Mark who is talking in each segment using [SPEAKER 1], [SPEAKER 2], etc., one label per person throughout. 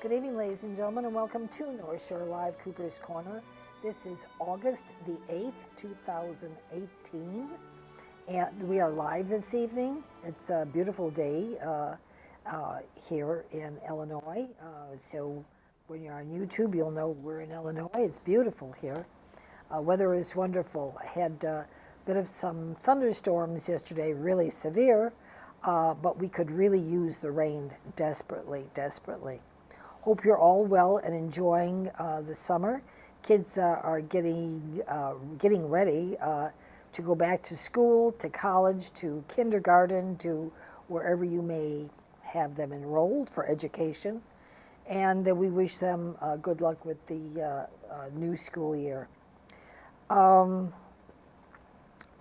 [SPEAKER 1] Good evening, ladies and gentlemen, and welcome to North Shore Live Cooper's Corner. This is August the 8th, 2018, and we are live this evening. It's a beautiful day here in Illinois, so when you're on YouTube, you'll know we're in Illinois. It's beautiful here. Weather is wonderful. I had a bit of some thunderstorms yesterday, really severe, but we could really use the rain desperately. Hope you're all well and enjoying the summer. Kids are getting ready to go back to school, to college, to kindergarten, to wherever you may have them enrolled for education. And we wish them good luck with the new school year.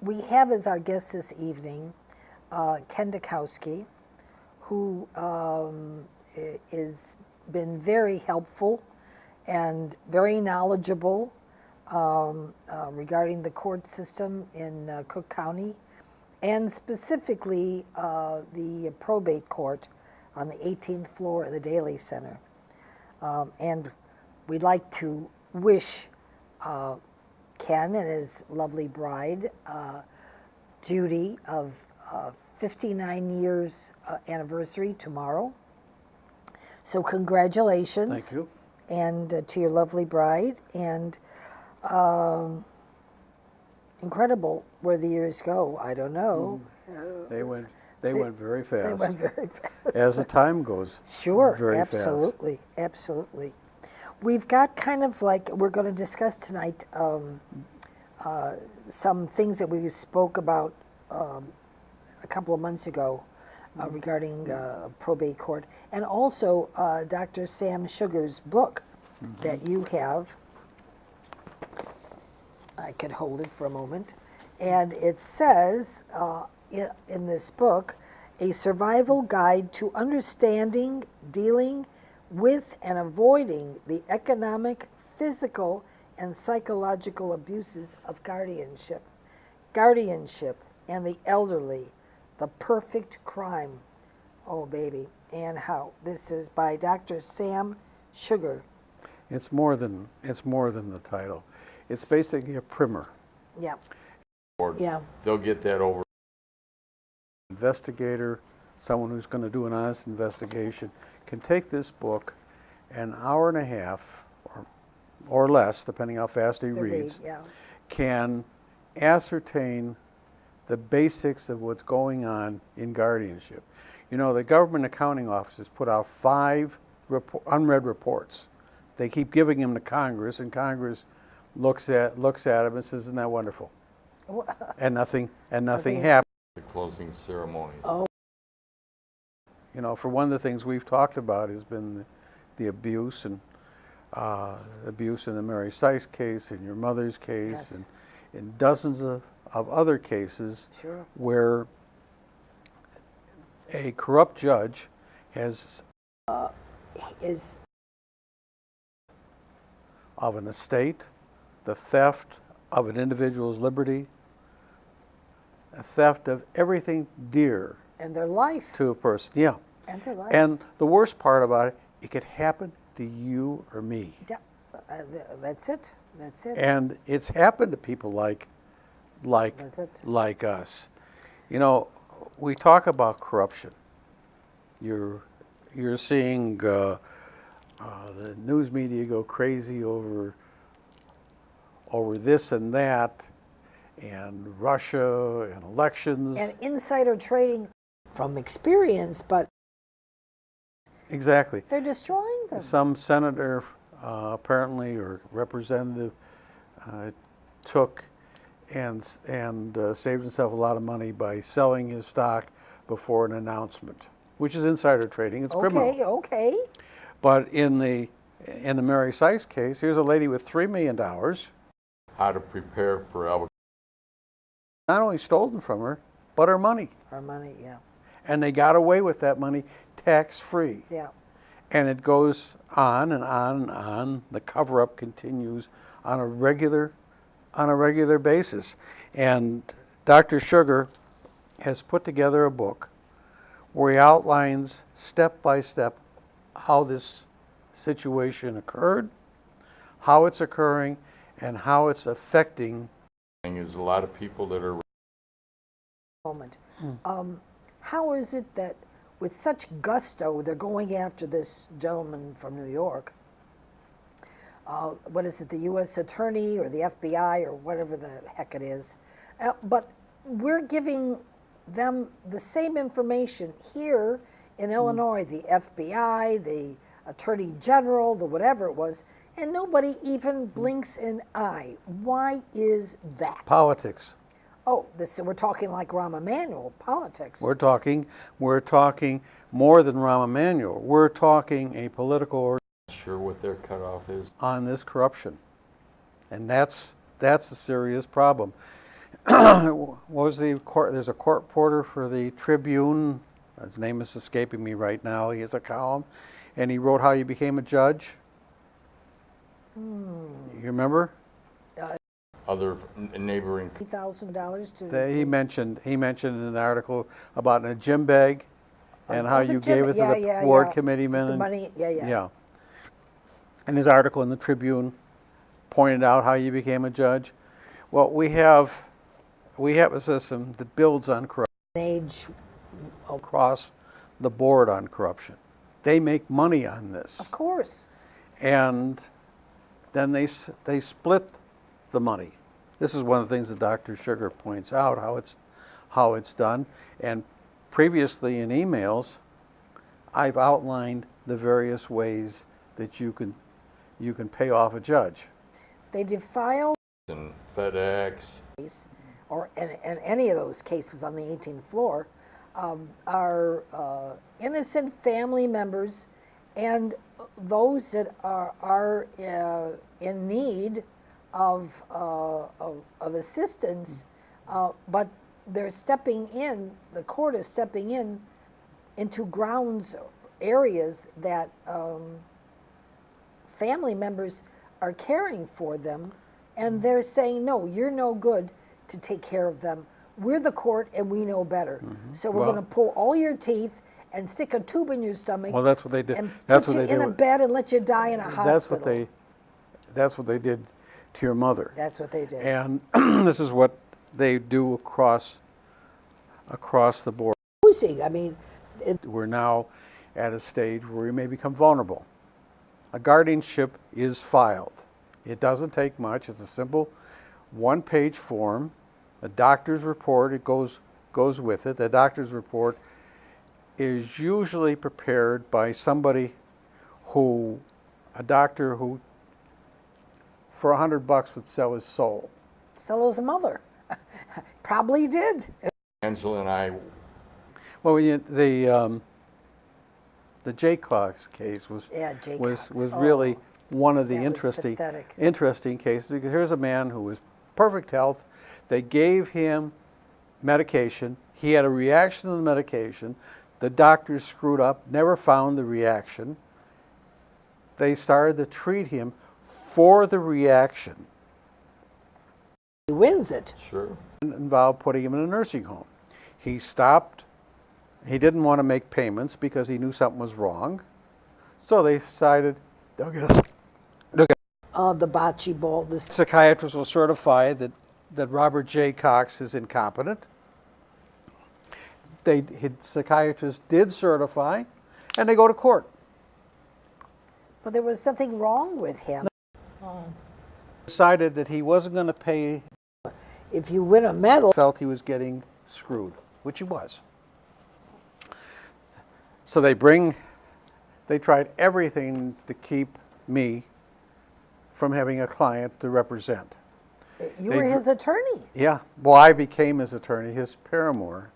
[SPEAKER 1] We have as our guest this evening Ken Dukowski, who is been very helpful and very knowledgeable regarding the court system in Cook County, and specifically the probate court on the 18th floor of the Daly Center. And we'd like to wish Ken and his lovely bride, Judy, of 59 years anniversary tomorrow. So congratulations.
[SPEAKER 2] Thank you.
[SPEAKER 1] And to your lovely bride. And incredible where the years go. I don't know.
[SPEAKER 2] They went very fast.
[SPEAKER 1] They went very fast.
[SPEAKER 2] As the time goes.
[SPEAKER 1] Sure,
[SPEAKER 2] very
[SPEAKER 1] absolutely,
[SPEAKER 2] fast.
[SPEAKER 1] Absolutely. We've got kind of like, we're going to discuss tonight some things that we spoke about a couple of months ago regarding probate court, and also Dr. Sam Sugar's book that you have. I could hold it for a moment. And it says in this book, a survival guide to understanding, dealing with, and avoiding the economic, physical, and psychological abuses of guardianship and the elderly, the perfect crime. Oh, baby. And how. This is by Dr. Sam Sugar.
[SPEAKER 2] It's more than the title. It's basically a primer.
[SPEAKER 1] Yeah.
[SPEAKER 3] Yeah. They'll get that over.
[SPEAKER 2] Investigator, someone who's going to do an honest investigation, can take this book, an hour and a half or less, depending how fast he reads, can ascertain the basics of what's going on in guardianship. You know, the government accounting offices put out 5 unread reports. They keep giving them to Congress, and Congress looks at them and says, "Isn't that wonderful?" And nothing happens.
[SPEAKER 3] The closing ceremonies.
[SPEAKER 1] Oh.
[SPEAKER 2] You know, for one of the things we've talked about has been the abuse and abuse in the Mary Sykes case, in your mother's case,
[SPEAKER 1] Yes.
[SPEAKER 2] and in dozens of other cases where a corrupt judge has
[SPEAKER 1] Is
[SPEAKER 2] of an estate, the theft of an individual's liberty, a theft of everything dear
[SPEAKER 1] and their life.
[SPEAKER 2] to a person. Yeah.
[SPEAKER 1] And their life.
[SPEAKER 2] And the worst part about it, it could happen to you or me.
[SPEAKER 1] Yeah, that's it. That's it.
[SPEAKER 2] And it's happened to people like
[SPEAKER 1] That's it.
[SPEAKER 2] us. You know, we talk about corruption. You're seeing the news media go crazy over this and that, and Russia and elections.
[SPEAKER 1] And insider trading from experience, but
[SPEAKER 2] Exactly.
[SPEAKER 1] they're destroying them.
[SPEAKER 2] Some senator, apparently, or representative, took and saved himself a lot of money by selling his stock before an announcement, which is insider trading. It's criminal.
[SPEAKER 1] Okay.
[SPEAKER 2] But in the Mary Sykes case, here's a lady with $3 million,
[SPEAKER 3] How to prepare for Albert.
[SPEAKER 2] not only stolen from her, but her money.
[SPEAKER 1] Our money, yeah.
[SPEAKER 2] And they got away with that money tax-free.
[SPEAKER 1] Yeah.
[SPEAKER 2] And it goes on and on and on. The cover-up continues on a regular basis. And Dr. Sugar has put together a book where he outlines step by step how this situation occurred, how it's occurring, and how it's affecting.
[SPEAKER 3] There's a lot of people that are.
[SPEAKER 1] Moment. How is it that with such gusto they're going after this gentleman from New York? What is it, the U.S. Attorney or the FBI or whatever the heck it is? But we're giving them the same information here in Illinois, the FBI, the Attorney General, the whatever it was, and nobody even blinks an eye. Why is that?
[SPEAKER 2] Politics.
[SPEAKER 1] Oh, we're talking like Rahm Emanuel, politics.
[SPEAKER 2] We're talking more than Rahm Emanuel. We're talking a political
[SPEAKER 3] Sure what their cutoff is
[SPEAKER 2] on this corruption, and that's a serious problem. What was the court? There's a court reporter for the Tribune. His name is escaping me right now. He has a column, and he wrote how you became a judge. You remember?
[SPEAKER 3] other neighboring.
[SPEAKER 1] $3,000 to.
[SPEAKER 2] He mentioned in an article about a gym bag and how you gave it to the board committeeman.
[SPEAKER 1] The money,
[SPEAKER 2] Yeah. And his article in the Tribune pointed out how you became a judge. Well, we have a system that builds on corruption. Across the board on corruption. They make money on this.
[SPEAKER 1] Of course.
[SPEAKER 2] And then they split the money. This is one of the things that Dr. Sugar points out, how it's done. And previously in emails, I've outlined the various ways that you can pay off a judge.
[SPEAKER 1] They defile
[SPEAKER 3] And FedEx.
[SPEAKER 1] Or in any of those cases on the 18th floor, are innocent family members and those that are in need of assistance, but they're stepping in. The court is stepping in into grounds areas that family members are caring for them, and they're saying, no, you're no good to take care of them. We're the court and we know better. So we're going to pull all your teeth and stick a tube in your stomach.
[SPEAKER 2] Well, that's what they did.
[SPEAKER 1] And
[SPEAKER 2] That's
[SPEAKER 1] put
[SPEAKER 2] what
[SPEAKER 1] you
[SPEAKER 2] they
[SPEAKER 1] in
[SPEAKER 2] did.
[SPEAKER 1] a bed and let you die in a hospital.
[SPEAKER 2] That's what they did to your mother.
[SPEAKER 1] That's what they did.
[SPEAKER 2] And this is what they do across the board.
[SPEAKER 1] I mean,
[SPEAKER 2] We're now at a stage where we may become vulnerable. A guardianship is filed. It doesn't take much. It's a simple one-page form. A doctor's report, it goes with it. The doctor's report is usually prepared by a doctor who, for $100 would sell his soul.
[SPEAKER 1] sell his mother. Probably did.
[SPEAKER 3] Angela and I.
[SPEAKER 2] Well, the Jay Cox case was really one of the interesting cases, because here's a man who was perfect health. They gave him medication. He had a reaction to the medication. The doctors screwed up, never found the reaction. They started to treat him for the reaction.
[SPEAKER 1] He wins it.
[SPEAKER 3] Sure.
[SPEAKER 2] It involved putting him in a nursing home. He stopped. He didn't want to make payments because he knew something was wrong. So they decided they'll get us.
[SPEAKER 1] The bocce ball. The
[SPEAKER 2] Psychiatrists will certify that Robert J. Cox is incompetent. Psychiatrists did certify, and they go to court.
[SPEAKER 1] But there was something wrong with him.
[SPEAKER 2] Decided that he wasn't going to pay.
[SPEAKER 1] If you win a medal.
[SPEAKER 2] Felt he was getting screwed, which he was. So they tried everything to keep me from having a client to represent.
[SPEAKER 1] You were his attorney.
[SPEAKER 2] Yeah. Well, I became his attorney. His paramour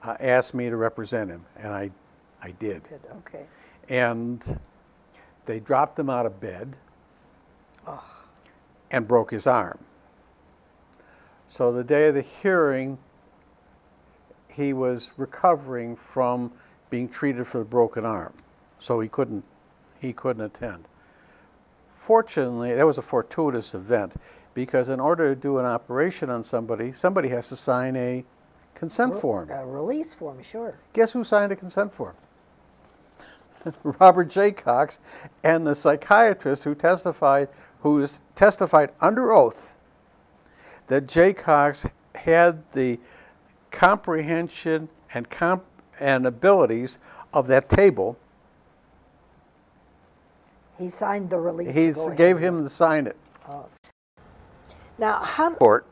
[SPEAKER 2] asked me to represent him, and I did.
[SPEAKER 1] Okay.
[SPEAKER 2] And they dropped him out of bed and broke his arm. So the day of the hearing, he was recovering from being treated for the broken arm, so he couldn't attend. Fortunately, that was a fortuitous event, because in order to do an operation on somebody has to sign a consent form.
[SPEAKER 1] A release form, sure.
[SPEAKER 2] Guess who signed a consent form? Robert J. Cox, and the psychiatrist who testified under oath that J. Cox had the comprehension and abilities of that table.
[SPEAKER 1] He signed the release.
[SPEAKER 2] He gave him to sign it.
[SPEAKER 1] Oh. Now, how?
[SPEAKER 2] Court.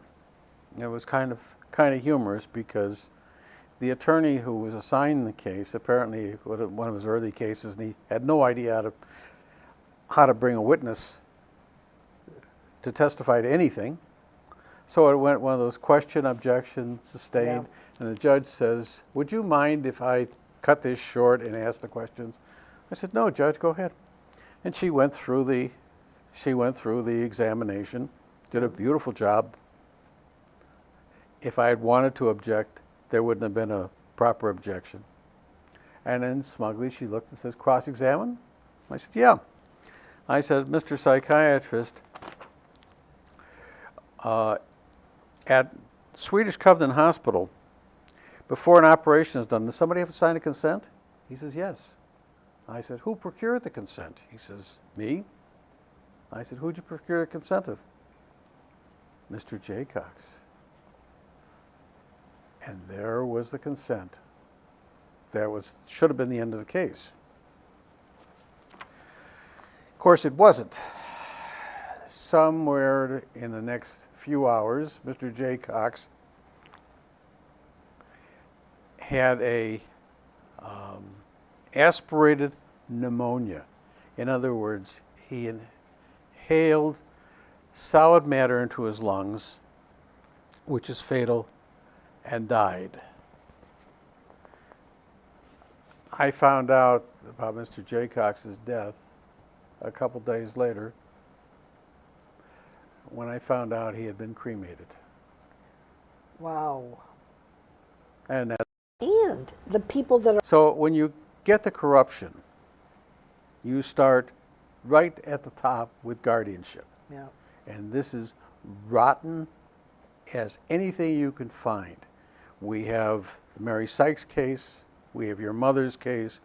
[SPEAKER 2] It was kind of humorous because the attorney who was assigned the case, apparently one of his early cases, and he had no idea how to bring a witness to testify to anything. So it went one of those question, objection, sustained, and the judge says, "Would you mind if I cut this short and ask the questions?" I said, "No, Judge, go ahead." And she went through the examination, did a beautiful job. If I had wanted to object, there wouldn't have been a proper objection. And then smugly she looked and says, "Cross-examine?" I said, "Yeah." I said, "Mr. Psychiatrist, at Swedish Covenant Hospital, before an operation is done, does somebody have to sign a consent?" He says, "Yes." I said, "Who procured the consent?" He says, "Me." I said, "Who'd you procure the consent of?" "Mr. J. Cox." And there was the consent. That should have been the end of the case. Of course, it wasn't. Somewhere in the next few hours, Mr. J. Cox had a aspirated pneumonia. In other words, he inhaled solid matter into his lungs, which is fatal, and died. I found out about Mr. J. Cox's death a couple days later when I found out he had been cremated.
[SPEAKER 1] Wow.
[SPEAKER 2] And
[SPEAKER 1] the people that are...
[SPEAKER 2] So when you get the corruption, you start right at the top with guardianship.
[SPEAKER 1] Yeah.
[SPEAKER 2] And this is rotten as anything you can find. We have the Mary Sykes case, we have your mother's case,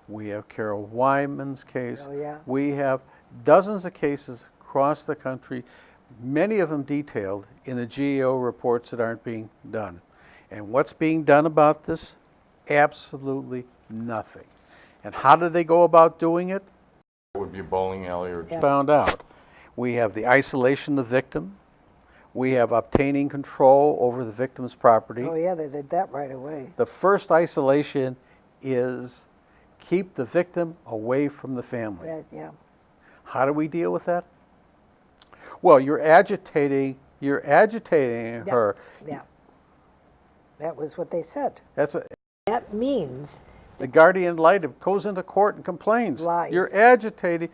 [SPEAKER 2] we have Carol Wyman's case.
[SPEAKER 1] Oh, yeah.
[SPEAKER 2] We have dozens of cases across the country, many of them detailed in the GAO reports that aren't being done. And what's being done about this? Absolutely nothing. And how do they go about doing it?
[SPEAKER 3] It would be a bowling alley or
[SPEAKER 2] Found out. We have the isolation of the victim. We have obtaining control over the victim's property.
[SPEAKER 1] Oh, yeah, they did that right away.
[SPEAKER 2] The first isolation is keep the victim away from the family.
[SPEAKER 1] Yeah.
[SPEAKER 2] How do we deal with that? Well, you're agitating her.
[SPEAKER 1] Yeah. That was what they said.
[SPEAKER 2] That's what
[SPEAKER 1] That means
[SPEAKER 2] the guardian ad litem goes into court and complains.
[SPEAKER 1] Lies.
[SPEAKER 2] You're agitating.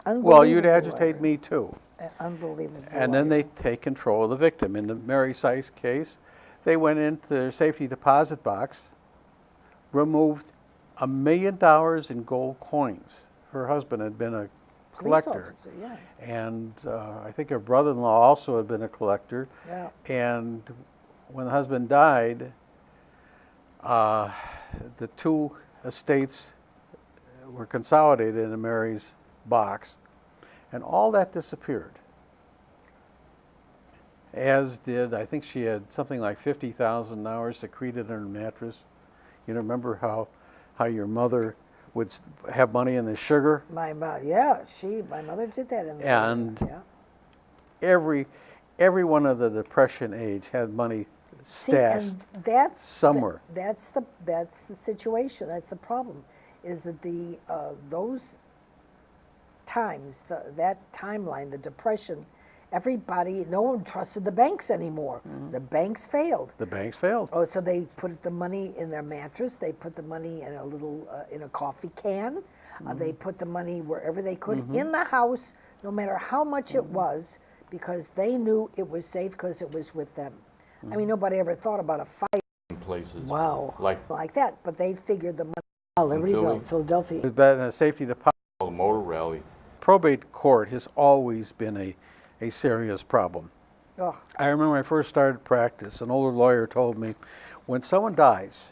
[SPEAKER 2] Well, you'd agitate me too.
[SPEAKER 1] Unbelievable.
[SPEAKER 2] And then they take control of the victim. In the Mary Sykes case, they went into their safety deposit box, removed $1 million in gold coins. Her husband had been a collector.
[SPEAKER 1] Police officer, yeah.
[SPEAKER 2] And I think her brother-in-law also had been a collector.
[SPEAKER 1] Yeah.
[SPEAKER 2] And when the husband died, the two estates were consolidated into Mary's box, and all that disappeared. As did, I think she had something like $50,000 secreted in her mattress. You know, remember how your mother would have money in the sugar?
[SPEAKER 1] My mother did that in the
[SPEAKER 2] And
[SPEAKER 1] yeah.
[SPEAKER 2] every one of the Depression age had money stashed.
[SPEAKER 1] See, and that's
[SPEAKER 2] somewhere.
[SPEAKER 1] That's the situation. That's the problem, is that those times, that timeline, the Depression, everybody, no one trusted the banks anymore. The banks failed.
[SPEAKER 2] The banks failed.
[SPEAKER 1] Oh, so they put the money in their mattress. They put the money in a little in a coffee can. They put the money wherever they could in the house, no matter how much it was, because they knew it was safe because it was with them. I mean, nobody ever thought about a fight.
[SPEAKER 3] places.
[SPEAKER 1] Wow.
[SPEAKER 3] Like
[SPEAKER 1] that, but they figured the money. Libertyville, Philadelphia.
[SPEAKER 2] There's been a safety deposit.
[SPEAKER 3] the motor rally.
[SPEAKER 2] Probate court has always been a serious problem.
[SPEAKER 1] Oh,
[SPEAKER 2] I remember when I first started practice, an older lawyer told me, when someone dies,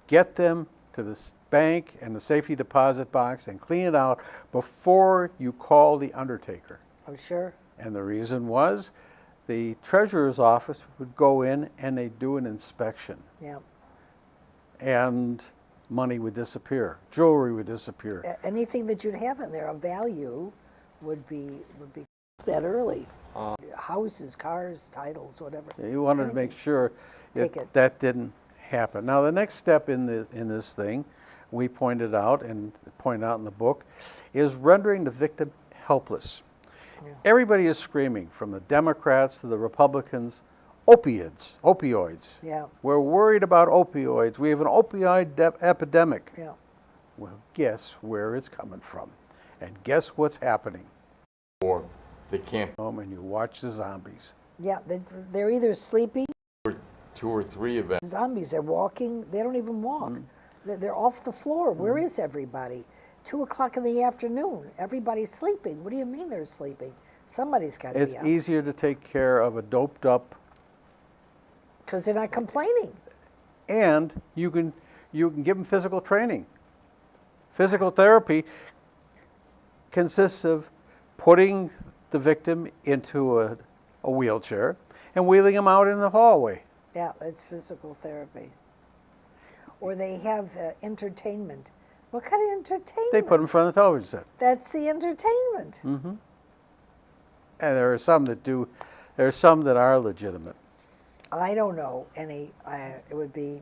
[SPEAKER 2] get them to the bank and the safety deposit box and clean it out before you call the undertaker.
[SPEAKER 1] Oh, sure.
[SPEAKER 2] And the reason was the treasurer's office would go in and they'd do an inspection.
[SPEAKER 1] Yeah.
[SPEAKER 2] And money would disappear, jewelry would disappear.
[SPEAKER 1] Anything that you'd have in there of value would be that early. Houses, cars, titles, whatever.
[SPEAKER 2] You wanted to make sure that didn't happen. Now, the next step in this thing, we pointed out and point out in the book, is rendering the victim helpless. Yeah. Everybody is screaming, from the Democrats to the Republicans, opioids.
[SPEAKER 1] Yeah.
[SPEAKER 2] We're worried about opioids. We have an opioid epidemic.
[SPEAKER 1] Yeah.
[SPEAKER 2] Well, guess where it's coming from, and guess what's happening.
[SPEAKER 3] Or they can't.
[SPEAKER 2] Home and you watch the zombies.
[SPEAKER 1] Yeah, they're either sleepy.
[SPEAKER 3] 2 or 3 events.
[SPEAKER 1] Zombies, they're walking. They don't even walk. They're off the floor. Where is everybody? 2 o'clock in the afternoon. Everybody's sleeping. What do you mean they're sleeping? Somebody's got to be up.
[SPEAKER 2] It's easier to take care of a doped up.
[SPEAKER 1] Because they're not complaining.
[SPEAKER 2] And you can give them physical training. Physical therapy consists of putting the victim into a wheelchair and wheeling him out in the hallway.
[SPEAKER 1] Yeah, that's physical therapy. Or they have entertainment. What kind of entertainment?
[SPEAKER 2] They put them in front of the television set.
[SPEAKER 1] That's the entertainment.
[SPEAKER 2] Mm-hmm. And there are some that do. There are some that are legitimate.
[SPEAKER 1] I don't know any. It would be.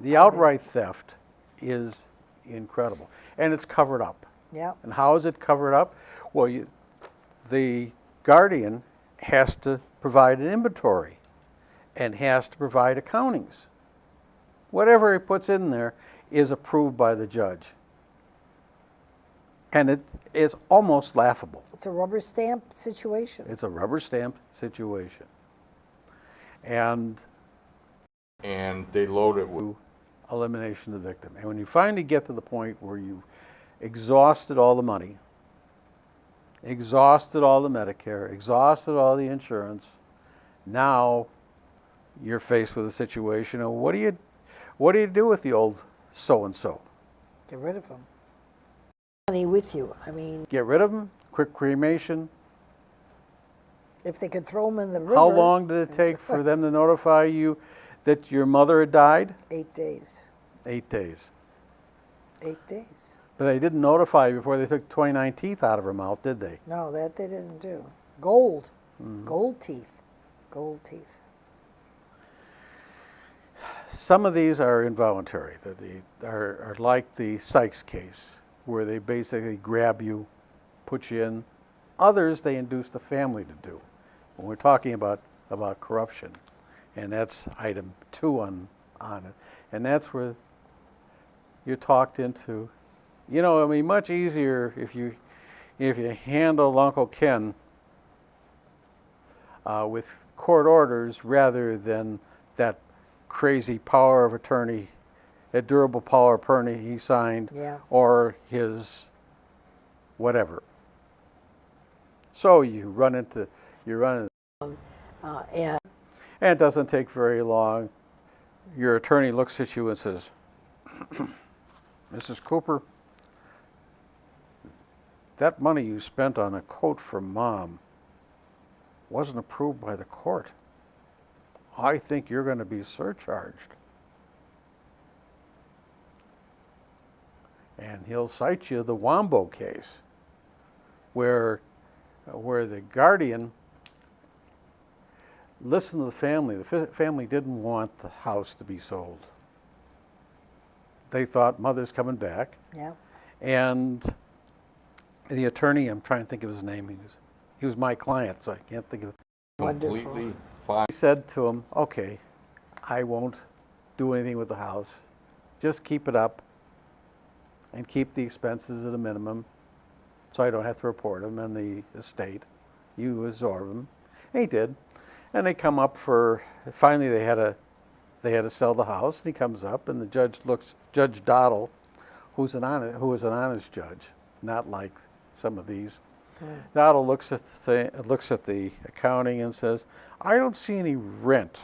[SPEAKER 2] The outright theft is incredible, and it's covered up.
[SPEAKER 1] Yeah.
[SPEAKER 2] And how is it covered up? Well, the guardian has to provide an inventory and has to provide accountings. Whatever he puts in there is approved by the judge. And it is almost laughable.
[SPEAKER 1] It's a rubber stamp situation.
[SPEAKER 2] It's a rubber stamp situation. And
[SPEAKER 3] they load it with
[SPEAKER 2] elimination of the victim. And when you finally get to the point where you've exhausted all the money, exhausted all the Medicare, exhausted all the insurance, now you're faced with a situation of what do you do with the old so-and-so?
[SPEAKER 1] Get rid of them. Money with you. I mean,
[SPEAKER 2] get rid of them, quick cremation.
[SPEAKER 1] If they could throw them in the river.
[SPEAKER 2] How long did it take for them to notify you that your mother had died?
[SPEAKER 1] 8 days.
[SPEAKER 2] 8 days.
[SPEAKER 1] 8 days.
[SPEAKER 2] But they didn't notify you before they took 29 teeth out of her mouth, did they?
[SPEAKER 1] No, that they didn't do. Gold. Gold teeth. Gold teeth.
[SPEAKER 2] Some of these are involuntary. They are like the Sykes case, where they basically grab you, put you in. Others they induce the family to do. When we're talking about corruption, and that's item 2 on it, and that's where you're talked into. You know, I mean, much easier if you handle Uncle Ken with court orders rather than that crazy power of attorney, that durable power of attorney he signed, or his whatever. So you run into, and it doesn't take very long. Your attorney looks at you and says, Mrs. Cooper, that money you spent on a coat for Mom wasn't approved by the court. I think you're going to be surcharged. And he'll cite you the Wambo case, where the guardian listened to the family. The family didn't want the house to be sold. They thought Mother's coming back.
[SPEAKER 1] Yeah.
[SPEAKER 2] And the attorney, I'm trying to think of his name. He was my client, so I can't think of it.
[SPEAKER 3] completely fine.
[SPEAKER 2] He said to him, okay, I won't do anything with the house. Just keep it up and keep the expenses at a minimum so I don't have to report them in the estate. You absorb them. And he did. And they come up finally they had to sell the house. And he comes up and the judge looks, Judge Dottle, who was an honest judge, not like some of these. Dottle looks at the accounting and says, I don't see any rent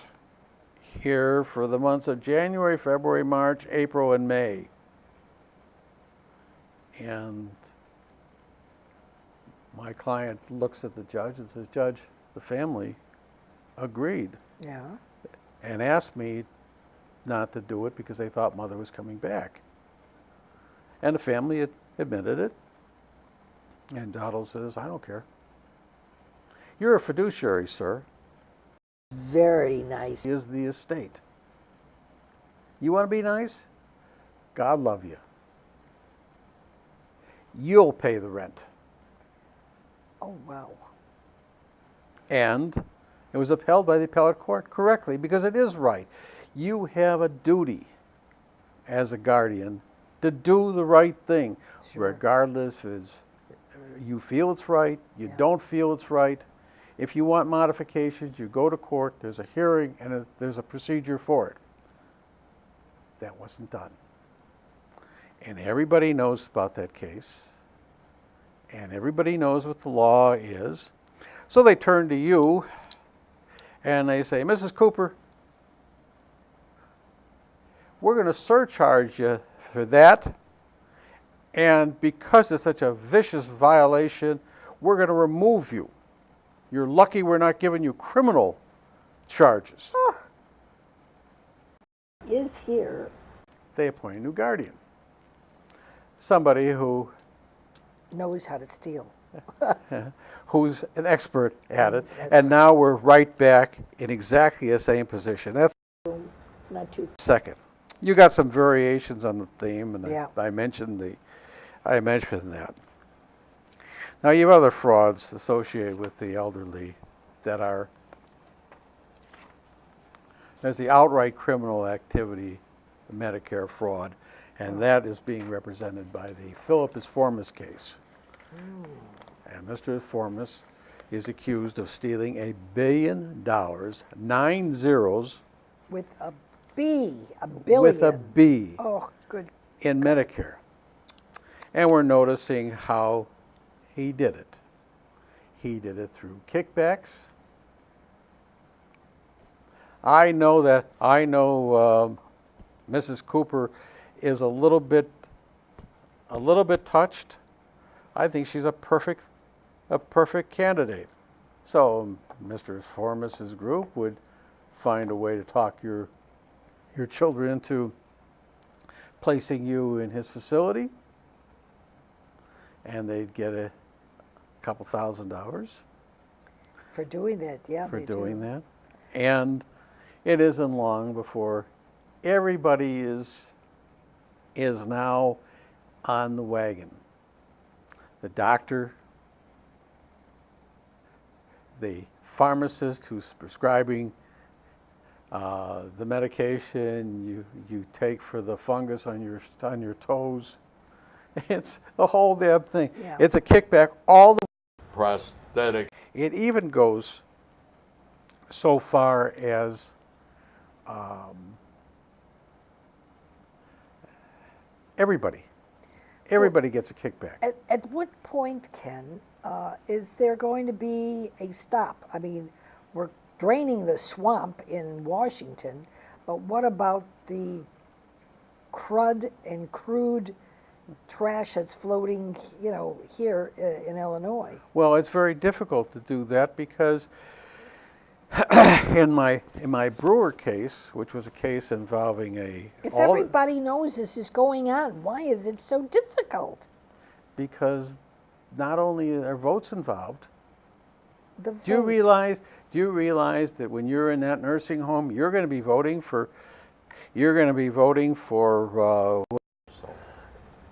[SPEAKER 2] here for the months of January, February, March, April, and May. And my client looks at the judge and says, Judge, the family agreed.
[SPEAKER 1] Yeah.
[SPEAKER 2] And asked me not to do it because they thought Mother was coming back. And the family admitted it. And Donald says, I don't care. You're a fiduciary, sir.
[SPEAKER 1] Very nice.
[SPEAKER 2] Is the estate. You want to be nice? God love you. You'll pay the rent.
[SPEAKER 1] Oh, wow.
[SPEAKER 2] And it was upheld by the appellate court correctly because it is right. You have a duty as a guardian to do the right thing,
[SPEAKER 1] Sure.
[SPEAKER 2] regardless if you feel it's right, you don't feel it's right. If you want modifications, you go to court, there's a hearing, and there's a procedure for it. That wasn't done. And everybody knows about that case, and everybody knows what the law is. So they turn to you, and they say, Mrs. Cooper, we're going to surcharge you for that, and because it's such a vicious violation, we're going to remove you. You're lucky we're not giving you criminal charges.
[SPEAKER 1] Is here.
[SPEAKER 2] They appoint a new guardian. Somebody who
[SPEAKER 1] Knows how to steal.
[SPEAKER 2] who's an expert at it. And now we're right back in exactly the same position. That's
[SPEAKER 1] Not too.
[SPEAKER 2] second. You got some variations on the theme, and
[SPEAKER 1] Yeah.
[SPEAKER 2] I mentioned that. Now you have other frauds associated with the elderly that are, there's the outright criminal activity, Medicare fraud, and that is being represented by the Philip Formis case. And Mr. Formis is accused of stealing $1 billion, 9 zeros,
[SPEAKER 1] With a B, a billion.
[SPEAKER 2] with a B,
[SPEAKER 1] Oh, good.
[SPEAKER 2] in Medicare. And we're noticing how he did it. He did it through kickbacks. I know Mrs. Cooper is a little bit touched. I think she's a perfect candidate. So Mr. Formis's group would find a way to talk your children into placing you in his facility, and they'd get a couple $1,000
[SPEAKER 1] For doing that, yeah.
[SPEAKER 2] for
[SPEAKER 1] they
[SPEAKER 2] doing
[SPEAKER 1] do.
[SPEAKER 2] that. And it isn't long before everybody is now on the wagon. The doctor, the pharmacist who's prescribing the medication you take for the fungus on your toes. It's the whole damn thing.
[SPEAKER 1] Yeah.
[SPEAKER 2] It's a kickback all the
[SPEAKER 3] prosthetic.
[SPEAKER 2] It even goes so far as everybody gets a kickback.
[SPEAKER 1] At what point, Ken, is there going to be a stop? I mean, we're draining the swamp in Washington, but what about the crud and crude trash that's floating, here in Illinois?
[SPEAKER 2] Well, it's very difficult to do that because in my Brewer case, which was a case involving
[SPEAKER 1] If everybody knows this is going on, why is it so difficult?
[SPEAKER 2] because not only are votes involved.
[SPEAKER 1] The
[SPEAKER 2] Do you realize that when you're in that nursing home, you're going to be voting for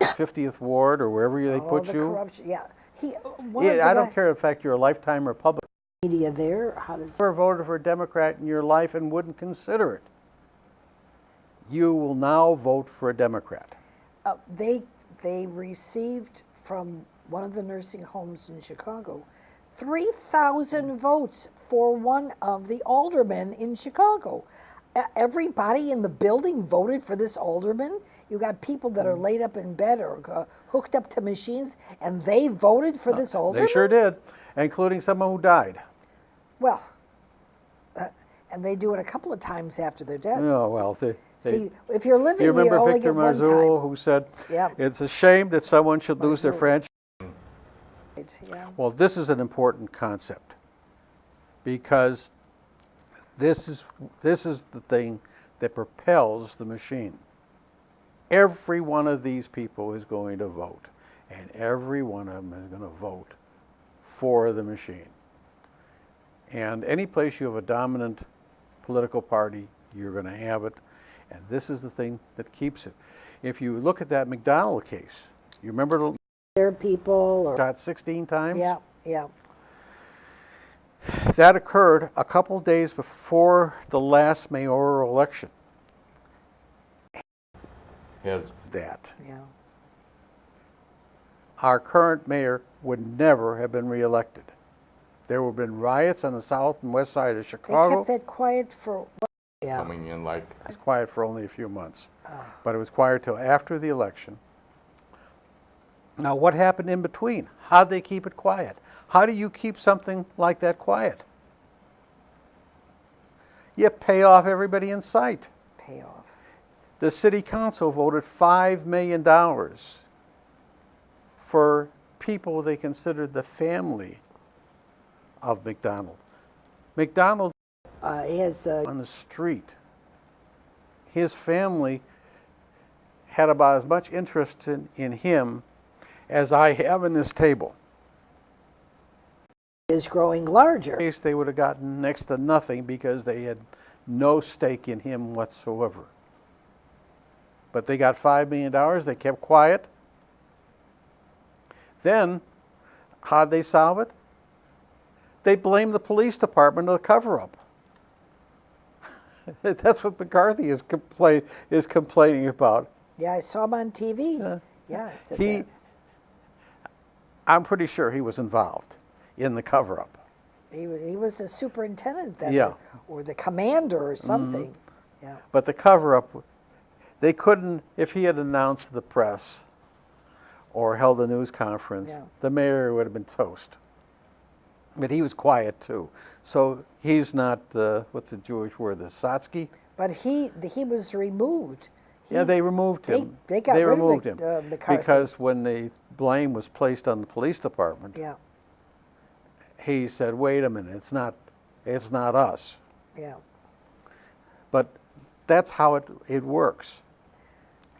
[SPEAKER 2] 50th Ward or wherever they put
[SPEAKER 1] the
[SPEAKER 2] you?
[SPEAKER 1] corruption, yeah.
[SPEAKER 2] I don't care the fact you're a lifetime Republican.
[SPEAKER 1] Media there, how does
[SPEAKER 2] Never voted for a Democrat in your life and wouldn't consider it. You will now vote for a Democrat.
[SPEAKER 1] they received from one of the nursing homes in Chicago 3,000 votes for one of the aldermen in Chicago. Everybody in the building voted for this alderman. You got people that are laid up in bed or hooked up to machines, and they voted for this alderman?
[SPEAKER 2] They sure did, including someone who died.
[SPEAKER 1] Well, And they do it a couple of times after they're dead.
[SPEAKER 2] Oh, well,
[SPEAKER 1] See, if you're living,
[SPEAKER 2] you remember
[SPEAKER 1] only
[SPEAKER 2] Victor
[SPEAKER 1] get one
[SPEAKER 2] Marzullo,
[SPEAKER 1] time.
[SPEAKER 2] who said,
[SPEAKER 1] Yeah.
[SPEAKER 2] it's a shame that someone should lose their franchise.
[SPEAKER 1] Yeah.
[SPEAKER 2] Well, this is an important concept because this is the thing that propels the machine. Every one of these people is going to vote, and every one of them is going to vote for the machine. And any place you have a dominant political party, you're going to have it, and this is the thing that keeps it. If you look at that McDonald case, you remember
[SPEAKER 1] There are people or
[SPEAKER 2] shot 16 times?
[SPEAKER 1] yeah, yeah.
[SPEAKER 2] That occurred a couple days before the last mayoral election.
[SPEAKER 3] Has
[SPEAKER 2] That
[SPEAKER 1] Yeah.
[SPEAKER 2] our current mayor would never have been reelected. There would have been riots on the south and west side of
[SPEAKER 1] They
[SPEAKER 2] Chicago.
[SPEAKER 1] kept that quiet for yeah.
[SPEAKER 3] coming in like,
[SPEAKER 2] It was quiet for only a few months, but it was quiet till after the election. Now, what happened in between? How'd they keep it quiet? How do you keep something like that quiet? You pay off everybody in sight.
[SPEAKER 1] Payoff.
[SPEAKER 2] The city council voted $5 million for people they considered the family of McDonald. McDonald
[SPEAKER 1] Is
[SPEAKER 2] on the street. His family had about as much interest in him as I have in this table.
[SPEAKER 1] is growing larger.
[SPEAKER 2] In case they would have gotten next to nothing because they had no stake in him whatsoever. But they got $5 million, they kept quiet. Then, how'd they solve it? They blamed the police department of the cover-up. That's what McCarthy is complaining about.
[SPEAKER 1] Yeah, I saw him on TV. Yeah, I said that.
[SPEAKER 2] I'm pretty sure he was involved in the cover-up.
[SPEAKER 1] He was a superintendent then,
[SPEAKER 2] Yeah.
[SPEAKER 1] or the commander or something. Yeah.
[SPEAKER 2] But the cover-up, they couldn't, if he had announced to the press or held a news conference,
[SPEAKER 1] Yeah.
[SPEAKER 2] the mayor would have been toast. But he was quiet too. So he's not, what's the Jewish word, the Satsky?
[SPEAKER 1] But he was removed.
[SPEAKER 2] Yeah, they removed him.
[SPEAKER 1] They got rid of
[SPEAKER 2] removed him
[SPEAKER 1] McCarthy.
[SPEAKER 2] because when the blame was placed on the police department,
[SPEAKER 1] Yeah,
[SPEAKER 2] he said, "Wait a minute, it's not us."
[SPEAKER 1] yeah.
[SPEAKER 2] But that's how it works.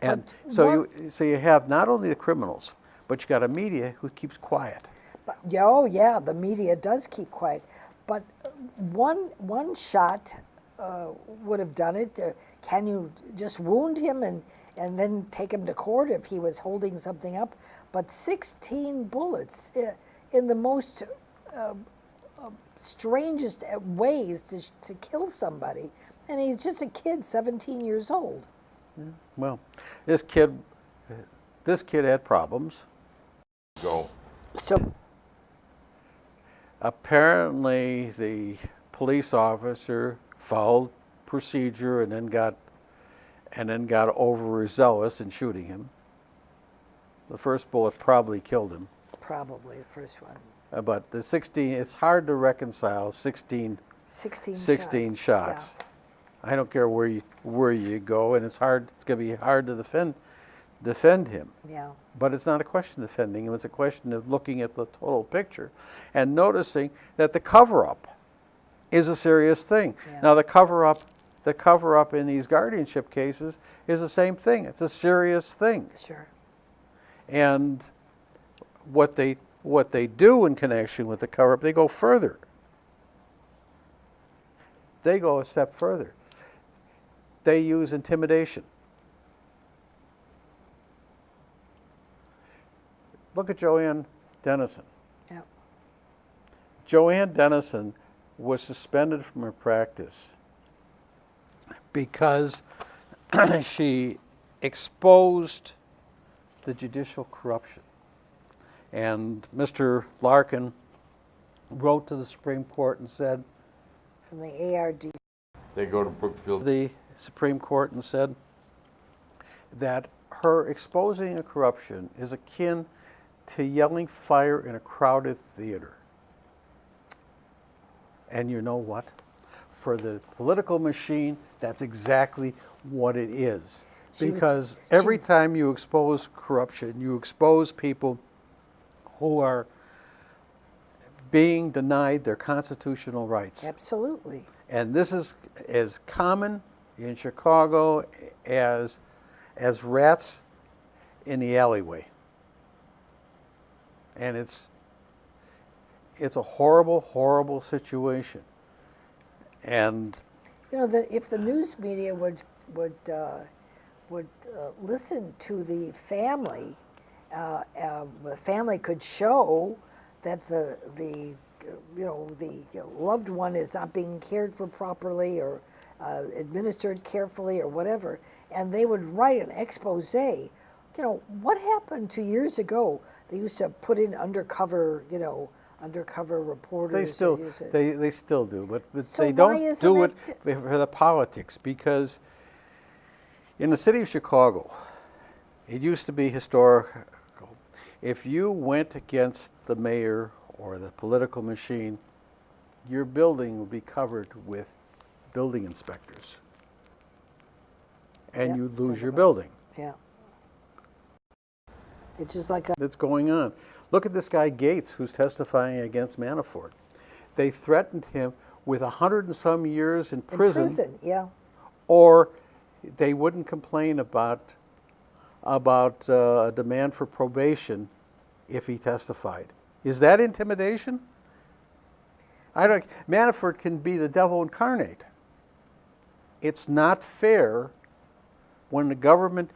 [SPEAKER 2] And
[SPEAKER 1] But
[SPEAKER 2] so you have not only the criminals, but you got a media who keeps quiet.
[SPEAKER 1] But, yeah, oh yeah, the media does keep quiet. But one shot would have done it. Can you just wound him and then take him to court if he was holding something up? But 16 bullets in the most strangest ways to kill somebody. And he's just a kid, 17 years old.
[SPEAKER 2] Well, this kid had problems.
[SPEAKER 3] go.
[SPEAKER 1] So
[SPEAKER 2] Apparently, the police officer followed procedure and then got overzealous in shooting him. The first bullet probably killed him.
[SPEAKER 1] probably the first one.
[SPEAKER 2] But the 16, it's hard to reconcile 16 shots.
[SPEAKER 1] Yeah.
[SPEAKER 2] I don't care where you go, and it's going to be hard to defend him.
[SPEAKER 1] Yeah.
[SPEAKER 2] But it's not a question of defending him, it's a question of looking at the total picture and noticing that the cover-up is a serious thing.
[SPEAKER 1] Yeah.
[SPEAKER 2] Now the cover-up in these guardianship cases is the same thing. It's a serious thing.
[SPEAKER 1] Sure.
[SPEAKER 2] And what they do in connection with the cover-up, they go further. They go a step further. They use intimidation. Look at Joanne Dennison.
[SPEAKER 1] Yeah.
[SPEAKER 2] Joanne Dennison was suspended from her practice because she exposed the judicial corruption. And Mr. Larkin wrote to the Supreme Court and said,
[SPEAKER 1] From the ARD.
[SPEAKER 3] They go to Brookfield.
[SPEAKER 2] the Supreme Court and said that her exposing a corruption is akin to yelling fire in a crowded theater. And you know what? for the political machine, that's exactly what it is.
[SPEAKER 1] She was-
[SPEAKER 2] Because every time you expose corruption, you expose people who are being denied their constitutional rights.
[SPEAKER 1] Absolutely.
[SPEAKER 2] And this is as common in Chicago as rats in the alleyway. And it's a horrible, horrible situation. And
[SPEAKER 1] You know, if the news media would listen to the family, the family could show that the loved one is not being cared for properly or administered carefully or whatever, and they would write an expose. You know, what happened 2 years ago? They used to put in undercover reporters.
[SPEAKER 2] they still do, but
[SPEAKER 1] So
[SPEAKER 2] they
[SPEAKER 1] why
[SPEAKER 2] don't
[SPEAKER 1] isn't
[SPEAKER 2] do it
[SPEAKER 1] it-
[SPEAKER 2] for the politics, because in the city of Chicago, it used to be historical. If you went against the mayor or the political machine, your building would be covered with building inspectors. And
[SPEAKER 1] Yep,
[SPEAKER 2] you'd
[SPEAKER 1] some
[SPEAKER 2] lose
[SPEAKER 1] of
[SPEAKER 2] your
[SPEAKER 1] them.
[SPEAKER 2] building.
[SPEAKER 1] Yeah. It's just like a,
[SPEAKER 2] That's going on. Look at this guy Gates, who's testifying against Manafort. They threatened him with 100 and some years in
[SPEAKER 1] in
[SPEAKER 2] prison,
[SPEAKER 1] yeah.
[SPEAKER 2] or they wouldn't complain about a demand for probation if he testified. Is that intimidation? Manafort can be the devil incarnate. It's not fair when the government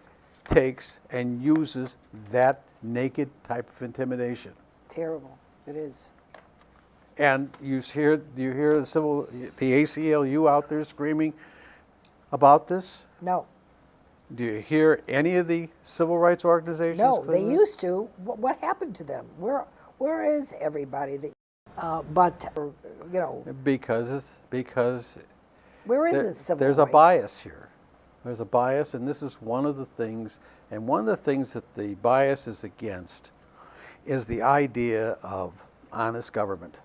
[SPEAKER 2] takes and uses that naked type of intimidation.
[SPEAKER 1] Terrible. It is.
[SPEAKER 2] And you hear the ACLU out there screaming about this?
[SPEAKER 1] No.
[SPEAKER 2] Do you hear any of the civil rights organizations?
[SPEAKER 1] No, they
[SPEAKER 2] claim that?
[SPEAKER 1] used to. What happened to them? Where is everybody? But you know,
[SPEAKER 2] Because
[SPEAKER 1] where is
[SPEAKER 2] there-
[SPEAKER 1] the civil
[SPEAKER 2] there's
[SPEAKER 1] rights?
[SPEAKER 2] a bias here. There's a bias, and this is one of the things. And one of the things that the bias is against is the idea of honest government.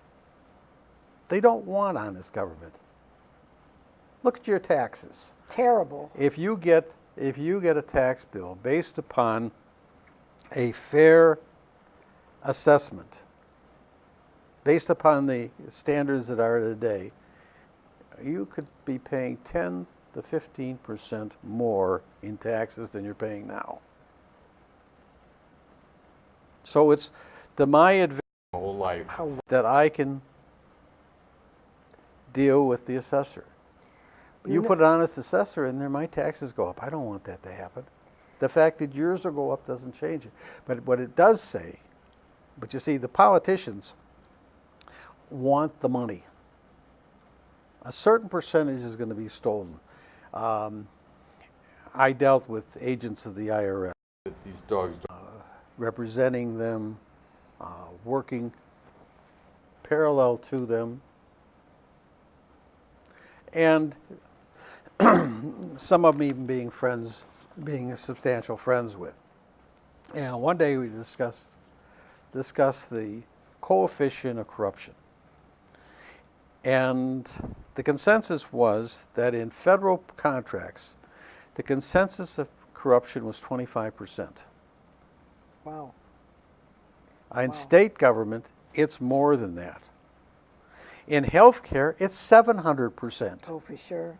[SPEAKER 2] They don't want honest government. Look at your taxes.
[SPEAKER 1] Terrible.
[SPEAKER 2] If you get a tax bill based upon a fair assessment, based upon the standards that are today, you could be paying 10 to 15% more in taxes than you're paying now. So it's to my advantage
[SPEAKER 3] My whole life.
[SPEAKER 2] that I can deal with the assessor. You put an honest assessor in there, my taxes go up. I don't want that to happen. The fact that yours will go up doesn't change it. But what it does say, but you see, the politicians want the money. A certain percentage is going to be stolen. I dealt with agents of the IRS,
[SPEAKER 3] These dogs don't.
[SPEAKER 2] representing them, working parallel to them, and some of them even being substantial friends with. And one day we discussed the coefficient of corruption. And the consensus was that in federal contracts, the consensus of corruption was 25%.
[SPEAKER 1] Wow.
[SPEAKER 2] In state government, it's more than that. In healthcare, it's 700%.
[SPEAKER 1] Oh, for sure.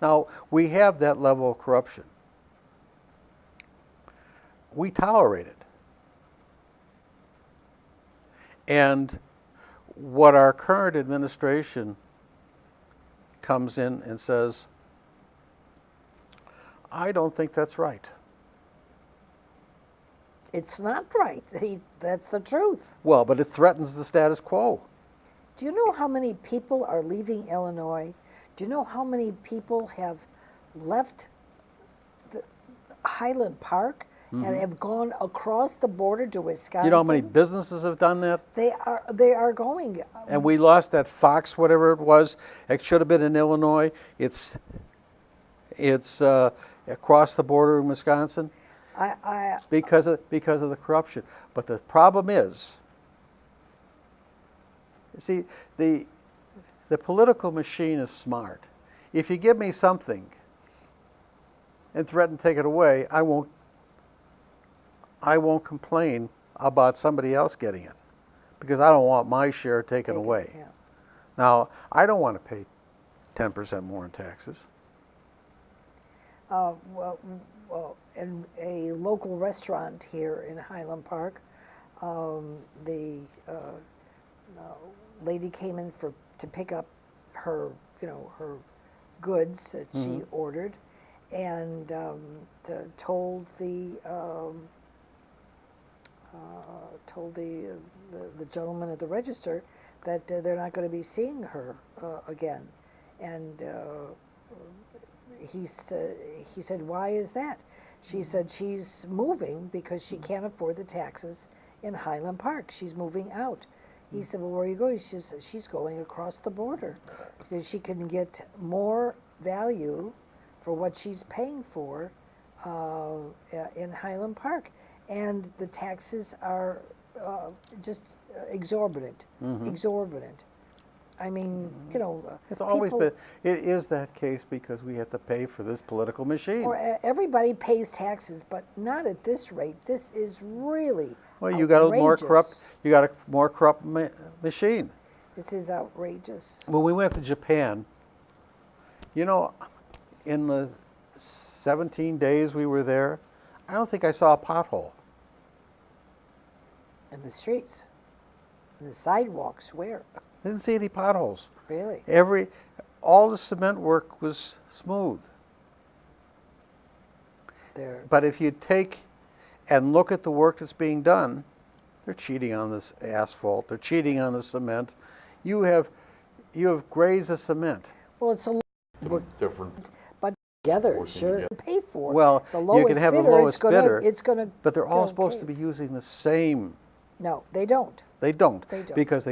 [SPEAKER 2] Now, we have that level of corruption. We tolerate it. And what our current administration comes in and says, I don't think that's right.
[SPEAKER 1] It's not right. That's the truth.
[SPEAKER 2] Well, but it threatens the status quo.
[SPEAKER 1] Do you know how many people are leaving Illinois? Do you know how many people have left the Highland Park and have gone across the border to Wisconsin?
[SPEAKER 2] You know how many businesses have done that?
[SPEAKER 1] They are going.
[SPEAKER 2] And we lost that Fox, whatever it was. It should have been in Illinois. It's across the border in Wisconsin because of the corruption. But the problem is, you see, the the political machine is smart. If you give me something and threaten to take it away, I won't complain about somebody else getting it because I don't want my share taken away.
[SPEAKER 1] Yeah.
[SPEAKER 2] Now, I don't want to pay 10% more in taxes.
[SPEAKER 1] Well, in a local restaurant here in Highland Park, the lady came in to pick up her, her goods that she ordered, and told the gentleman at the register that they're not going to be seeing her again, and he said, why is that? She said she's moving because she can't afford the taxes in Highland Park. She's moving out. He said, well, where are you going? She's going across the border because she can get more value for what she's paying for in Highland Park. And the taxes are just exorbitant, exorbitant. I mean,
[SPEAKER 2] It's always been, it is that case because we have to pay for this political machine.
[SPEAKER 1] Or everybody pays taxes, but not at this rate. This is really
[SPEAKER 2] Well, you got a more corrupt, machine.
[SPEAKER 1] This is outrageous.
[SPEAKER 2] When we went to Japan, in the 17 days we were there, I don't think I saw a pothole.
[SPEAKER 1] In the streets, in the sidewalks, where?
[SPEAKER 2] I didn't see any potholes.
[SPEAKER 1] Really?
[SPEAKER 2] All the cement work was smooth. But if you take and look at the work that's being done, they're cheating on this asphalt. They're cheating on the cement. You have grades of cement.
[SPEAKER 1] Well, it's a
[SPEAKER 3] different.
[SPEAKER 1] but together,
[SPEAKER 3] Working
[SPEAKER 1] sure,
[SPEAKER 3] together.
[SPEAKER 1] pay for.
[SPEAKER 2] Well,
[SPEAKER 1] the
[SPEAKER 2] you
[SPEAKER 1] lowest
[SPEAKER 2] can have the
[SPEAKER 1] bidder,
[SPEAKER 2] lowest bidder,
[SPEAKER 1] it's gonna.
[SPEAKER 2] But they're all supposed
[SPEAKER 1] okay.
[SPEAKER 2] to be using the same.
[SPEAKER 1] No, they don't.
[SPEAKER 2] They don't.
[SPEAKER 1] They don't.
[SPEAKER 2] Because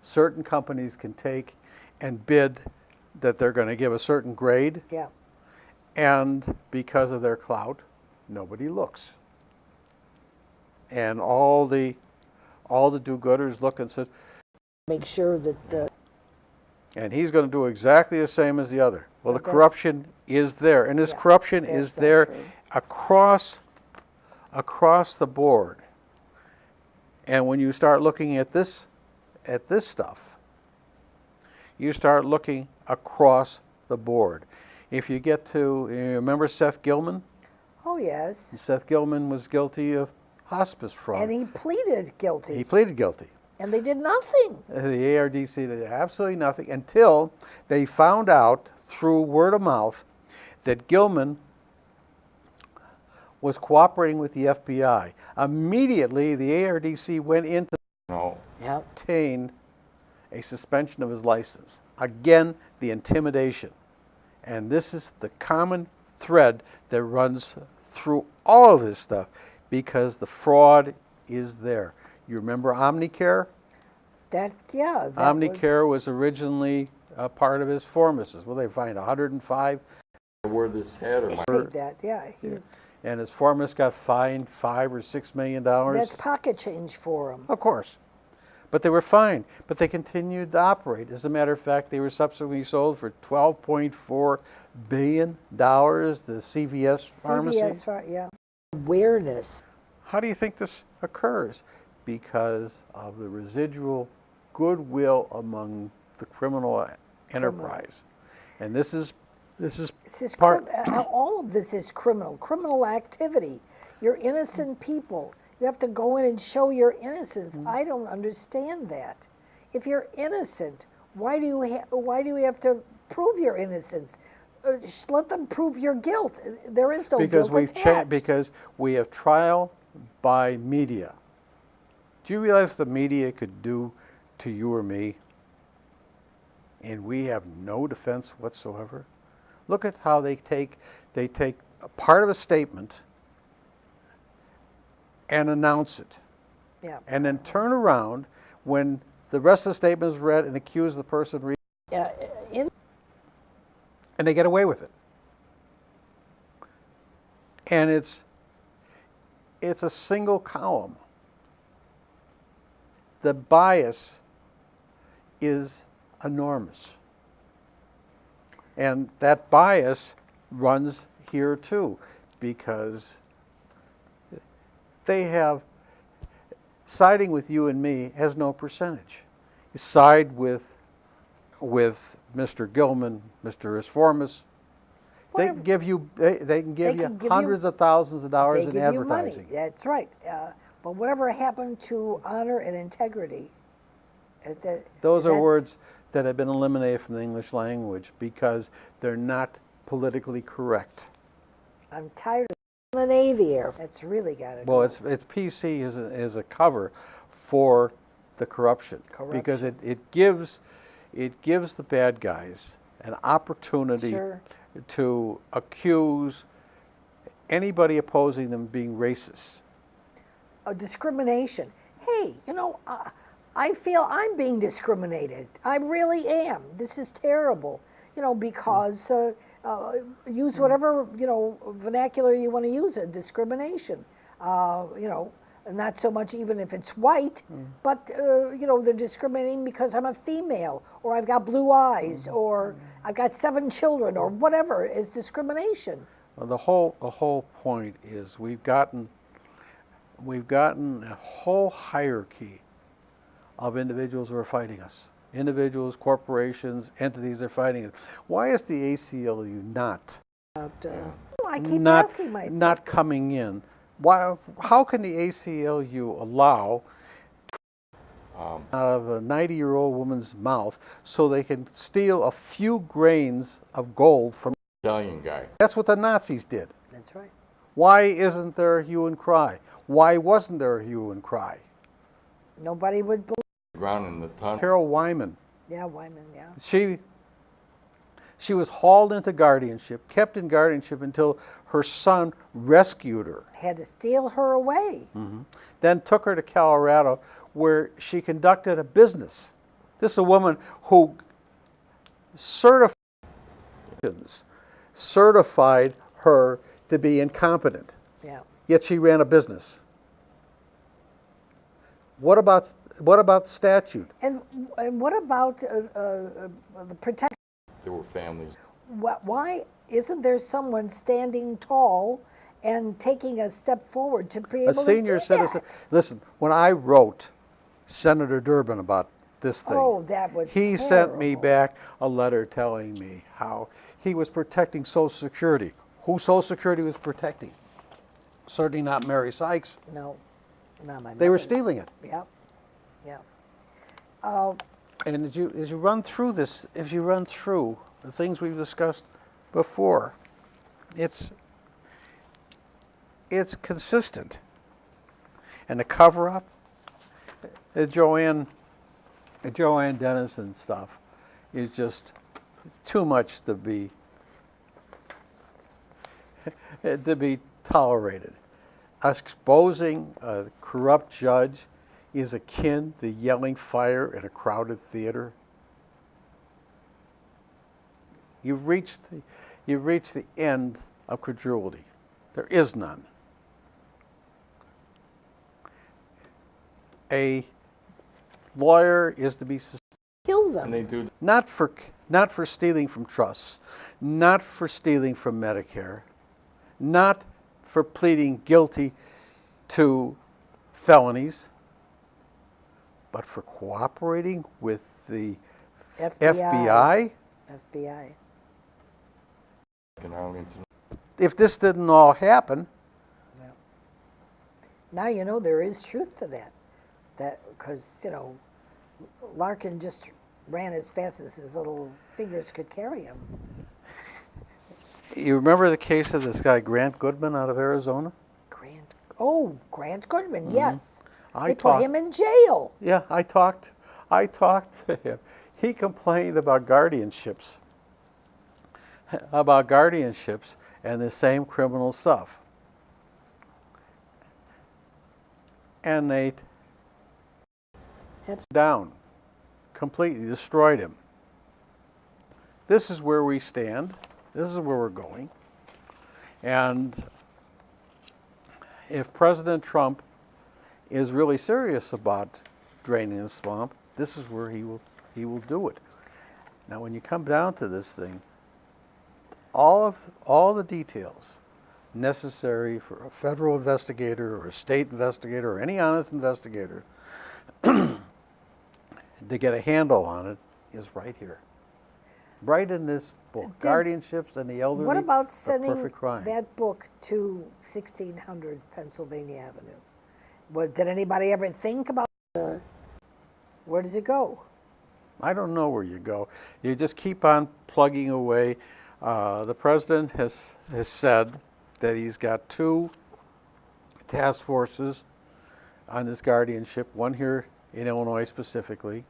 [SPEAKER 2] certain companies can take and bid that they're going to give a certain grade.
[SPEAKER 1] Yeah.
[SPEAKER 2] And because of their clout, nobody looks. And all the do-gooders look and say,
[SPEAKER 1] Make sure that.
[SPEAKER 2] and he's going to do exactly the same as the other. Well, the
[SPEAKER 1] But
[SPEAKER 2] corruption is there, and this corruption is
[SPEAKER 1] that's not
[SPEAKER 2] there
[SPEAKER 1] true.
[SPEAKER 2] across the board. And when you start looking at this stuff, you start looking across the board. If you get to, you remember Seth Gilman?
[SPEAKER 1] Oh yes.
[SPEAKER 2] Seth Gilman was guilty of hospice fraud.
[SPEAKER 1] And he pleaded guilty.
[SPEAKER 2] He pleaded guilty.
[SPEAKER 1] And they did nothing.
[SPEAKER 2] The ARDC did absolutely nothing until they found out through word of mouth that Gilman was cooperating with the FBI. Immediately, the ARDC went in to obtain a suspension of his license. Again, the intimidation. And this is the common thread that runs through all of this stuff because the fraud is there. You remember Omnicare? Omnicare was originally a part of his pharmacies. Well, they find 105.
[SPEAKER 3] Where this head or my
[SPEAKER 1] Paid that, yeah.
[SPEAKER 2] And his pharmacist got fined $5 or $6 million.
[SPEAKER 1] That's pocket change for him.
[SPEAKER 2] Of course. But they were fined. But they continued to operate. As a matter of fact, they were subsequently sold for $12.4 billion, the CVS pharmacy.
[SPEAKER 1] Yeah. Awareness.
[SPEAKER 2] How do you think this occurs? Because of the residual goodwill among the criminal enterprise. And this is part.
[SPEAKER 1] All of this is criminal activity. You're innocent people. You have to go in and show your innocence. I don't understand that. If you're innocent, why do you have to prove your innocence? Let them prove your guilt. There is no guilt attached.
[SPEAKER 2] Because we have trial by media. Do you realize what the media could do to you or me? And we have no defense whatsoever. Look at how they take a part of a statement and announce it.
[SPEAKER 1] Yeah.
[SPEAKER 2] And then turn around when the rest of the statement is read and accuse the person reading. And they get away with it. And it's a single column. The bias is enormous. And that bias runs here too, because they have, siding with you and me has no percentage. You side with Mr. Gilman, Mr. Isformis, they can give you hundreds of thousands of dollars in advertising.
[SPEAKER 1] They give you money. That's right. But whatever happened to honor and integrity?
[SPEAKER 2] Those are words that have been eliminated from the English language because they're not politically correct.
[SPEAKER 1] I'm tired of the Navy Air. That's really got to go.
[SPEAKER 2] Well, it's PC is a cover for the corruption. Because it gives the bad guys an opportunity to accuse anybody opposing them being racist.
[SPEAKER 1] Discrimination. Hey, I feel I'm being discriminated. I really am. This is terrible. Because use whatever vernacular you want to use. Discrimination. Not so much even if it's white, but they're discriminating because I'm a female, or I've got blue eyes, or I've got 7 children, or whatever is discrimination.
[SPEAKER 2] Well, the whole point is we've gotten a whole hierarchy of individuals who are fighting us. Individuals, corporations, entities are fighting us. Why is the ACLU not?
[SPEAKER 1] I keep asking myself.
[SPEAKER 2] Not coming in. Why? How can the ACLU allow out of a 90-year-old woman's mouth so they can steal a few grains of gold from an
[SPEAKER 3] Italian guy?
[SPEAKER 2] That's what the Nazis did.
[SPEAKER 1] That's right.
[SPEAKER 2] Why isn't there a hue and cry? Why wasn't there a hue and cry?
[SPEAKER 1] Nobody would believe.
[SPEAKER 3] Ground in the tunnel.
[SPEAKER 2] Carol Wyman.
[SPEAKER 1] Yeah, Wyman, yeah.
[SPEAKER 2] She was hauled into guardianship, kept in guardianship until her son rescued her.
[SPEAKER 1] Had to steal her away.
[SPEAKER 2] Mm-hmm. Then took her to Colorado, where she conducted a business. This is a woman who certified her to be incompetent.
[SPEAKER 1] Yeah.
[SPEAKER 2] Yet she ran a business. What about the statute?
[SPEAKER 1] And what about the protection?
[SPEAKER 3] There were families.
[SPEAKER 1] Why isn't there someone standing tall and taking a step forward to be able to do that?
[SPEAKER 2] A senior citizen. Listen, when I wrote Senator Durbin about this thing,
[SPEAKER 1] that was
[SPEAKER 2] he
[SPEAKER 1] terrible.
[SPEAKER 2] sent me back a letter telling me how he was protecting Social Security. Who Social Security was protecting? Certainly not Mary Sykes.
[SPEAKER 1] No, not my mother.
[SPEAKER 2] They were stealing it.
[SPEAKER 1] Yep, yep.
[SPEAKER 2] And as you run through this, if you run through the things we've discussed before, it's consistent. And the cover-up, the Joanne Dennison stuff is just too much to be tolerated. Exposing a corrupt judge is akin to yelling fire in a crowded theater. You've reached the end of credulity. There is none. A lawyer is to be
[SPEAKER 1] Kill them.
[SPEAKER 3] And they do.
[SPEAKER 2] not for stealing from trusts, not for stealing from Medicare, not for pleading guilty to felonies, but for cooperating with the FBI.
[SPEAKER 1] FBI.
[SPEAKER 3] In Arlington.
[SPEAKER 2] If this didn't all happen,
[SPEAKER 1] Now there is truth to that. Because Larkin just ran as fast as his little fingers could carry him.
[SPEAKER 2] you remember the case of this guy Grant Goodman out of Arizona?
[SPEAKER 1] Grant Goodman, yes.
[SPEAKER 2] I
[SPEAKER 1] They
[SPEAKER 2] talked-
[SPEAKER 1] put him in jail.
[SPEAKER 2] Yeah, I talked to him. He complained about guardianships and the same criminal stuff. And they down, completely destroyed him. This is where we stand. This is where we're going. And if President Trump is really serious about draining the swamp, this is where he will do it. Now, when you come down to this thing, all the details necessary for a federal investigator or a state investigator or any honest investigator to get a handle on it is right here. Right in this book, Guardianships and the Elderly.
[SPEAKER 1] What about
[SPEAKER 2] A
[SPEAKER 1] sending
[SPEAKER 2] Perfect Crime.
[SPEAKER 1] that book to 1600 Pennsylvania Avenue? Did anybody ever think about where does it go?
[SPEAKER 2] I don't know where you go. You just keep on plugging away. The president has said that he's got 2 task forces on his guardianship, one here in Illinois specifically.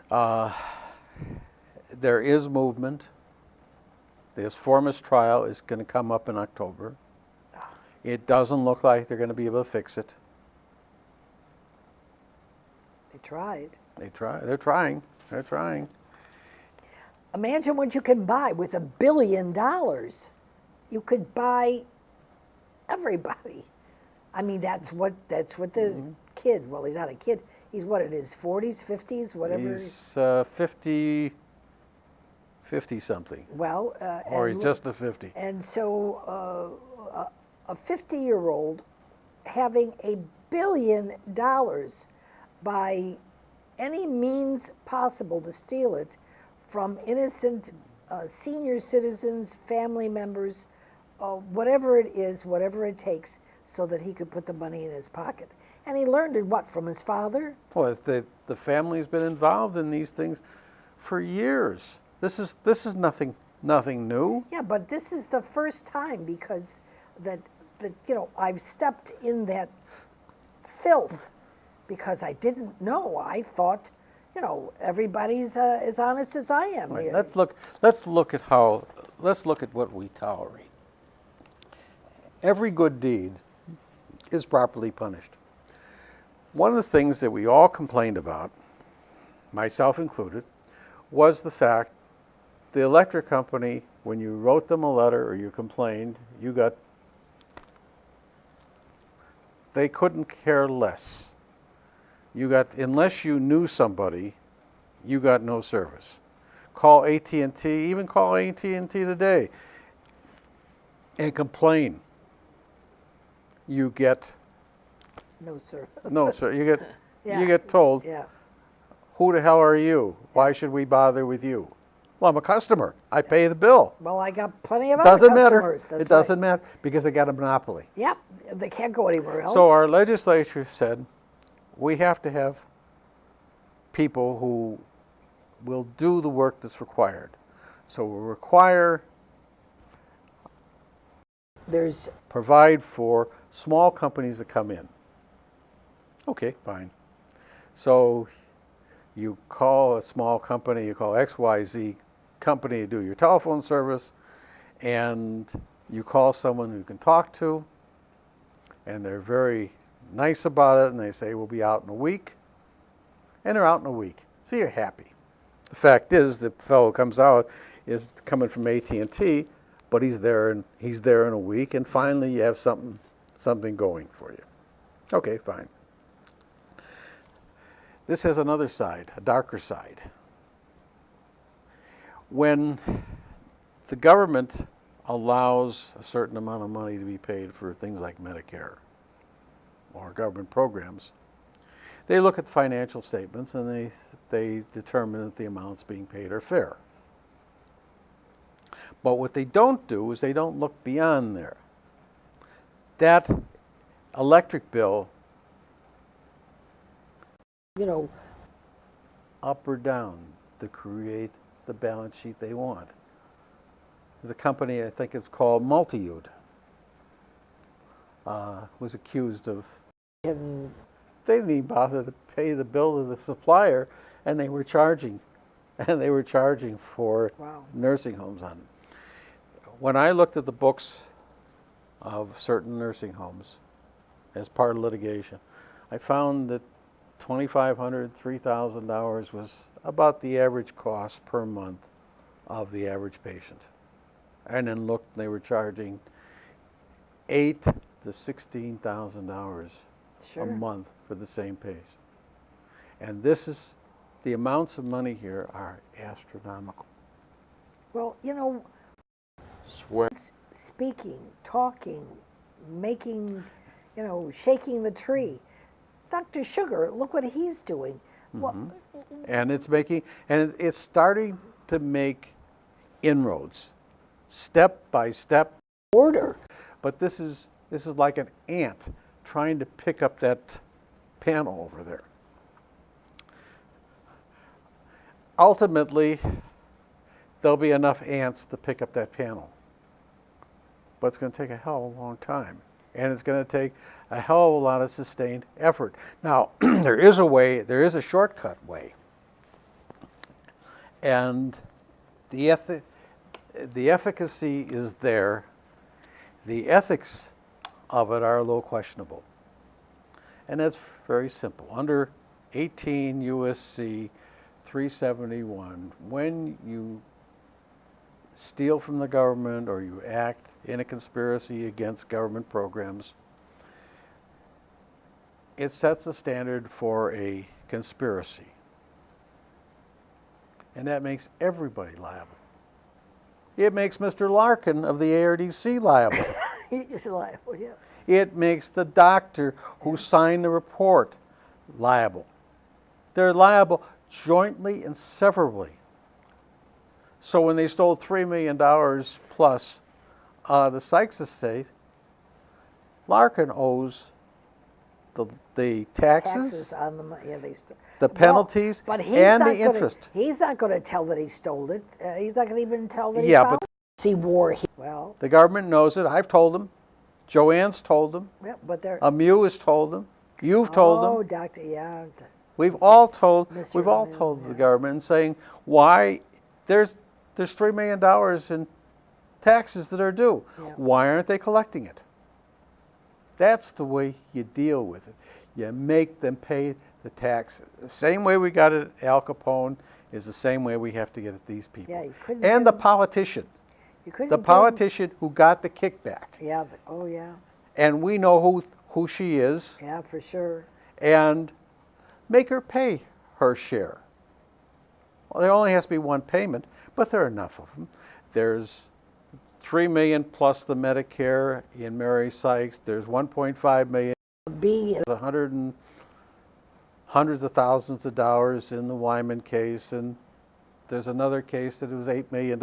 [SPEAKER 2] There is movement. This Formis trial is going to come up in October. It doesn't look like they're going to be able to fix it.
[SPEAKER 1] They tried.
[SPEAKER 2] They're trying.
[SPEAKER 1] Imagine what you can buy with $1 billion. You could buy everybody. I mean, that's what the kid. Well, he's not a kid. He's what, in his 40s, 50s, whatever.
[SPEAKER 2] He's 50 something.
[SPEAKER 1] Well,
[SPEAKER 2] Or he's just a 50.
[SPEAKER 1] And so a 50-year-old having $1 billion by any means possible to steal it from innocent senior citizens, family members, whatever it is, whatever it takes, so that he could put the money in his pocket. And he learned it, what, from his father?
[SPEAKER 2] Well, the family's been involved in these things for years. This is nothing new.
[SPEAKER 1] Yeah, but this is the first time because that I've stepped in that filth because I didn't know. I thought, everybody's as honest as I am.
[SPEAKER 2] Right, let's look at what we tolerate. Every good deed is properly punished. One of the things that we all complained about, myself included, was the fact the electric company, when you wrote them a letter or you complained, they couldn't care less. Unless you knew somebody, you got no service. Call AT&T, even call AT&T today, and complain. You get
[SPEAKER 1] No, sir.
[SPEAKER 2] no, sir. You
[SPEAKER 1] Yeah.
[SPEAKER 2] get told,
[SPEAKER 1] Yeah.
[SPEAKER 2] who the hell are you? Why should we bother with you? Well, I'm a customer. I pay the bill.
[SPEAKER 1] Well, I got plenty of
[SPEAKER 2] Doesn't
[SPEAKER 1] other
[SPEAKER 2] matter.
[SPEAKER 1] customers. That's
[SPEAKER 2] It doesn't matter because they got a monopoly.
[SPEAKER 1] Yep, they can't go anywhere else.
[SPEAKER 2] So our legislature said we have to have people who will do the work that's required. So we'll provide for small companies that come in. Okay, fine. So you call a small company, you call XYZ company to do your telephone service, and you call someone who you can talk to, and they're very nice about it, and they say, we'll be out in a week, and they're out in a week. So you're happy. The fact is, the fellow comes out is coming from AT&T, but he's there in a week, and finally you have something going for you. Okay, fine. This has another side, a darker side. When the government allows a certain amount of money to be paid for things like Medicare or government programs, they look at the financial statements and they determine that the amounts being paid are fair. But what they don't do is they don't look beyond there. That electric bill, up or down to create the balance sheet they want. There's a company, I think it's called Multiude, was accused of, they didn't even bother to pay the bill to the supplier, and they were charging for
[SPEAKER 1] Wow.
[SPEAKER 2] nursing homes on it. When I looked at the books of certain nursing homes as part of litigation, I found that $2,500, $3,000 was about the average cost per month of the average patient. And then looked, they were charging $8,000 to $16,000
[SPEAKER 1] Sure.
[SPEAKER 2] a month for the same patient. And this is The amounts of money here are astronomical.
[SPEAKER 1] Well, you know,
[SPEAKER 3] Swear.
[SPEAKER 1] speaking, talking, making, you know, shaking the tree. Dr. Sugar, look what he's doing. Well,
[SPEAKER 2] And it's starting to make inroads, step by step.
[SPEAKER 1] order.
[SPEAKER 2] But this is like an ant trying to pick up that panel over there. Ultimately, there'll be enough ants to pick up that panel. But it's going to take a hell of a long time. And it's going to take a hell of a lot of sustained effort. Now, there is a shortcut way. And the efficacy is there. The ethics of it are a little questionable. And that's very simple. Under 18 U.S.C. 371, when you steal from the government or you act in a conspiracy against government programs, it sets a standard for a conspiracy. And that makes everybody liable. It makes Mr. Larkin of the ARDC liable.
[SPEAKER 1] He's liable, yeah.
[SPEAKER 2] It makes the doctor who signed the report liable. They're liable jointly and severally. So when they stole $3 million plus the Sykes estate, Larkin owes the taxes
[SPEAKER 1] on the money. Yeah,
[SPEAKER 2] the penalties,
[SPEAKER 1] but
[SPEAKER 2] and the interest.
[SPEAKER 1] He's not going to tell that he stole it. He's not going to even tell that he
[SPEAKER 2] Yeah,
[SPEAKER 1] found
[SPEAKER 2] but
[SPEAKER 1] it. See, war. Well,
[SPEAKER 2] the government knows it. I've told them. Joanne's told them.
[SPEAKER 1] yeah, but they're.
[SPEAKER 2] Amu has told them. You've told them.
[SPEAKER 1] Oh, doctor, yeah.
[SPEAKER 2] We've all told.
[SPEAKER 1] Mr.
[SPEAKER 2] We've all
[SPEAKER 1] Amu,
[SPEAKER 2] told
[SPEAKER 1] yeah.
[SPEAKER 2] the government and saying why there's $3 million in taxes that are due.
[SPEAKER 1] Yeah.
[SPEAKER 2] Why aren't they collecting it? That's the way you deal with it. You make them pay the taxes. The same way we got it at Al Capone is the same way we have to get at these people.
[SPEAKER 1] Yeah, you couldn't
[SPEAKER 2] And
[SPEAKER 1] give
[SPEAKER 2] the
[SPEAKER 1] them-
[SPEAKER 2] politician.
[SPEAKER 1] You couldn't
[SPEAKER 2] The
[SPEAKER 1] give
[SPEAKER 2] politician who got the kickback.
[SPEAKER 1] Yeah. Oh, yeah.
[SPEAKER 2] And we know who she is.
[SPEAKER 1] Yeah, for sure.
[SPEAKER 2] And make her pay her share. Well, there only has to be one payment, but there are enough of them. There's $3 million plus the Medicare in Mary Sykes. There's $1.5 million. There's hundreds of thousands of dollars in the Wyman case, and there's another case that was $8 million.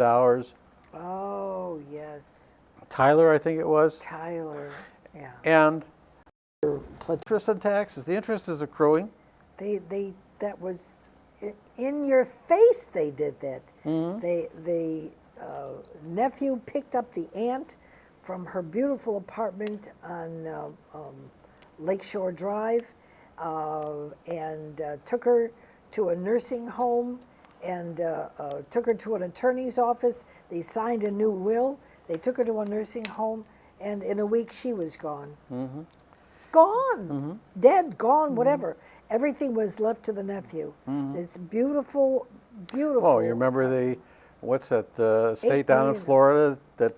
[SPEAKER 1] Oh, yes.
[SPEAKER 2] Tyler, I think it was.
[SPEAKER 1] Tyler. Yeah.
[SPEAKER 2] And interest and taxes. The interest is accruing.
[SPEAKER 1] That was in your face. They did that.
[SPEAKER 2] Mm-hmm.
[SPEAKER 1] The nephew picked up the aunt from her beautiful apartment on Lakeshore Drive and took her to a nursing home and took her to an attorney's office. They signed a new will. They took her to a nursing home, and in a week she was gone. Mm-hmm. Gone, dead, gone, whatever. Everything was left to the nephew. This beautiful, beautiful.
[SPEAKER 2] Oh, you remember what's that estate down in
[SPEAKER 1] million.
[SPEAKER 2] Florida that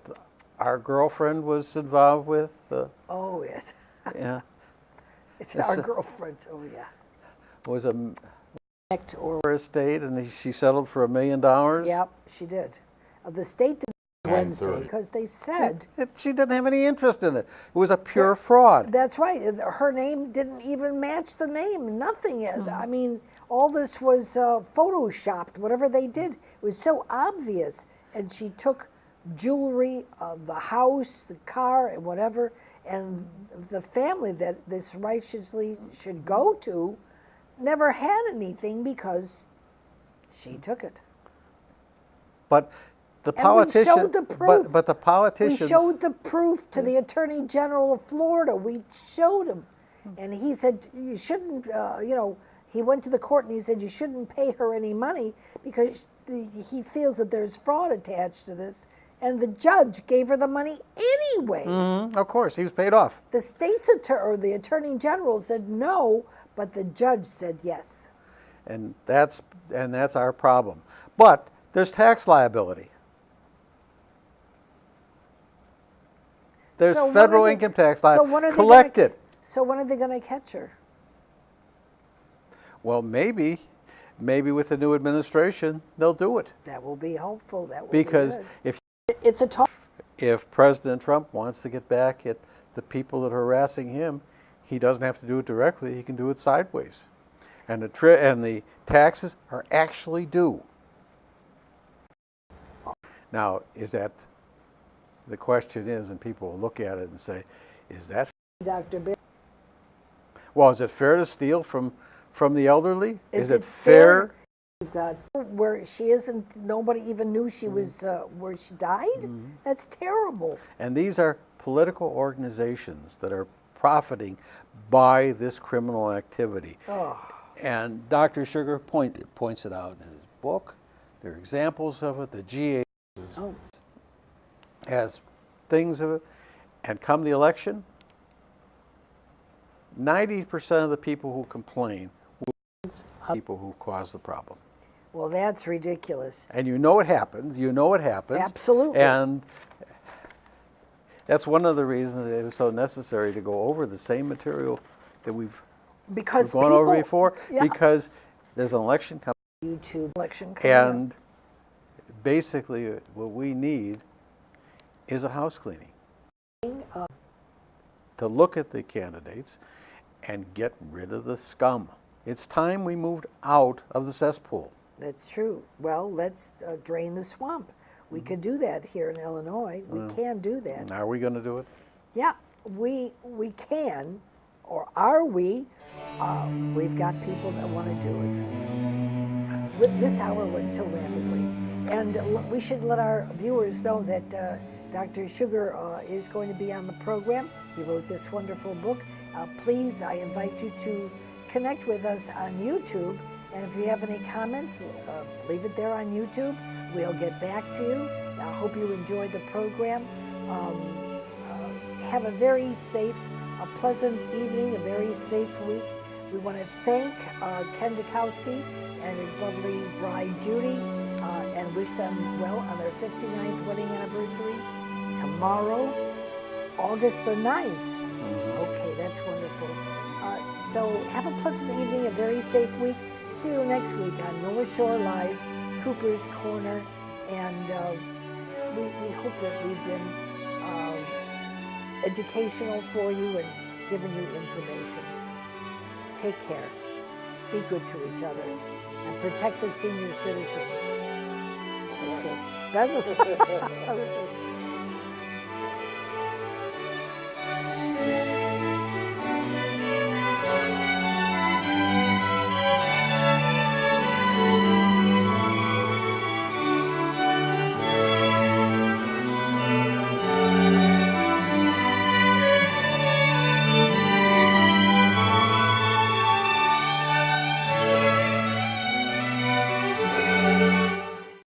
[SPEAKER 2] our girlfriend was involved with?
[SPEAKER 1] Oh, yes.
[SPEAKER 2] Yeah,
[SPEAKER 1] It's our girlfriend. Oh, yeah.
[SPEAKER 2] was a
[SPEAKER 1] Or
[SPEAKER 2] estate, and she settled for $1 million.
[SPEAKER 1] Yep, she did. The state did Wednesday
[SPEAKER 3] 9:30.
[SPEAKER 1] because they said
[SPEAKER 2] She didn't have any interest in it. It was a pure fraud.
[SPEAKER 1] that's right. Her name didn't even match the name. Nothing. I mean, all this was photoshopped. Whatever they did, it was so obvious. And she took jewelry, the house, the car, and whatever. And the family that this righteously should go to never had anything because she took it.
[SPEAKER 2] But the
[SPEAKER 1] And we
[SPEAKER 2] politician,
[SPEAKER 1] showed the proof.
[SPEAKER 2] But the
[SPEAKER 1] We
[SPEAKER 2] politicians.
[SPEAKER 1] showed the proof to the Attorney General of Florida. We showed him. And he said, you shouldn't, he went to the court and he said, you shouldn't pay her any money because he feels that there's fraud attached to this. And the judge gave her the money anyway.
[SPEAKER 2] Of course, he was paid off.
[SPEAKER 1] The state's attorney, or the Attorney General said no, but the judge said yes.
[SPEAKER 2] And that's our problem. But there's tax liability. There's
[SPEAKER 1] So when
[SPEAKER 2] federal
[SPEAKER 1] are they-
[SPEAKER 2] income tax
[SPEAKER 1] so
[SPEAKER 2] liability.
[SPEAKER 1] when are they
[SPEAKER 2] Collected.
[SPEAKER 1] So when are they going to catch her?
[SPEAKER 2] Well, maybe maybe with the new administration, they'll do it.
[SPEAKER 1] That will be hopeful. That will
[SPEAKER 2] Because
[SPEAKER 1] be good. It's a tough.
[SPEAKER 2] if President Trump wants to get back at the people that are harassing him, he doesn't have to do it directly. He can do it sideways. And the taxes are actually due. Now, the question is, and people will look at it and say, is that
[SPEAKER 1] Dr. Bear.
[SPEAKER 2] well, is it fair to steal from the elderly?
[SPEAKER 1] Is
[SPEAKER 2] it
[SPEAKER 1] it
[SPEAKER 2] fair?
[SPEAKER 1] We've got where she isn't, nobody even knew she was, where she died? That's terrible.
[SPEAKER 2] And these are political organizations that are profiting by this criminal activity.
[SPEAKER 1] Oh.
[SPEAKER 2] And Dr. Sugar points it out in his book. There are examples of it. The GA has things of it. And come the election, 90% of the people who complain will be people who cause the problem.
[SPEAKER 1] Well, that's ridiculous.
[SPEAKER 2] And you know it happens. You know it happens.
[SPEAKER 1] Absolutely.
[SPEAKER 2] And that's one of the reasons it was so necessary to go over the same material that we've gone over before.
[SPEAKER 1] Yeah.
[SPEAKER 2] Because there's an election coming.
[SPEAKER 1] YouTube election coming up.
[SPEAKER 2] And basically what we need is a house cleaning. To look at the candidates and get rid of the scum. It's time we moved out of the cesspool.
[SPEAKER 1] That's true. Well, let's drain the swamp. We could do that here in Illinois. We can do that.
[SPEAKER 2] Are we going to do it?
[SPEAKER 1] Yeah, we can, or are we? We've got people that want to do it. This hour went so rapidly. And we should let our viewers know that Dr. Sugar is going to be on the program. He wrote this wonderful book. Please, I invite you to connect with us on YouTube. And if you have any comments, leave it there on YouTube. We'll get back to you. I hope you enjoyed the program. Have a very safe, a pleasant evening, a very safe week. We want to thank Ken Dukowski and his lovely bride, Judy, and wish them well on their 59th wedding anniversary tomorrow, August the 9th. Okay, that's wonderful. So have a pleasant evening, a very safe week. See you next week on North Shore Live, Cooper's Corner, and we hope that we've been educational for you and given you information. Take care. Be good to each other and protect the senior citizens. That's good. That's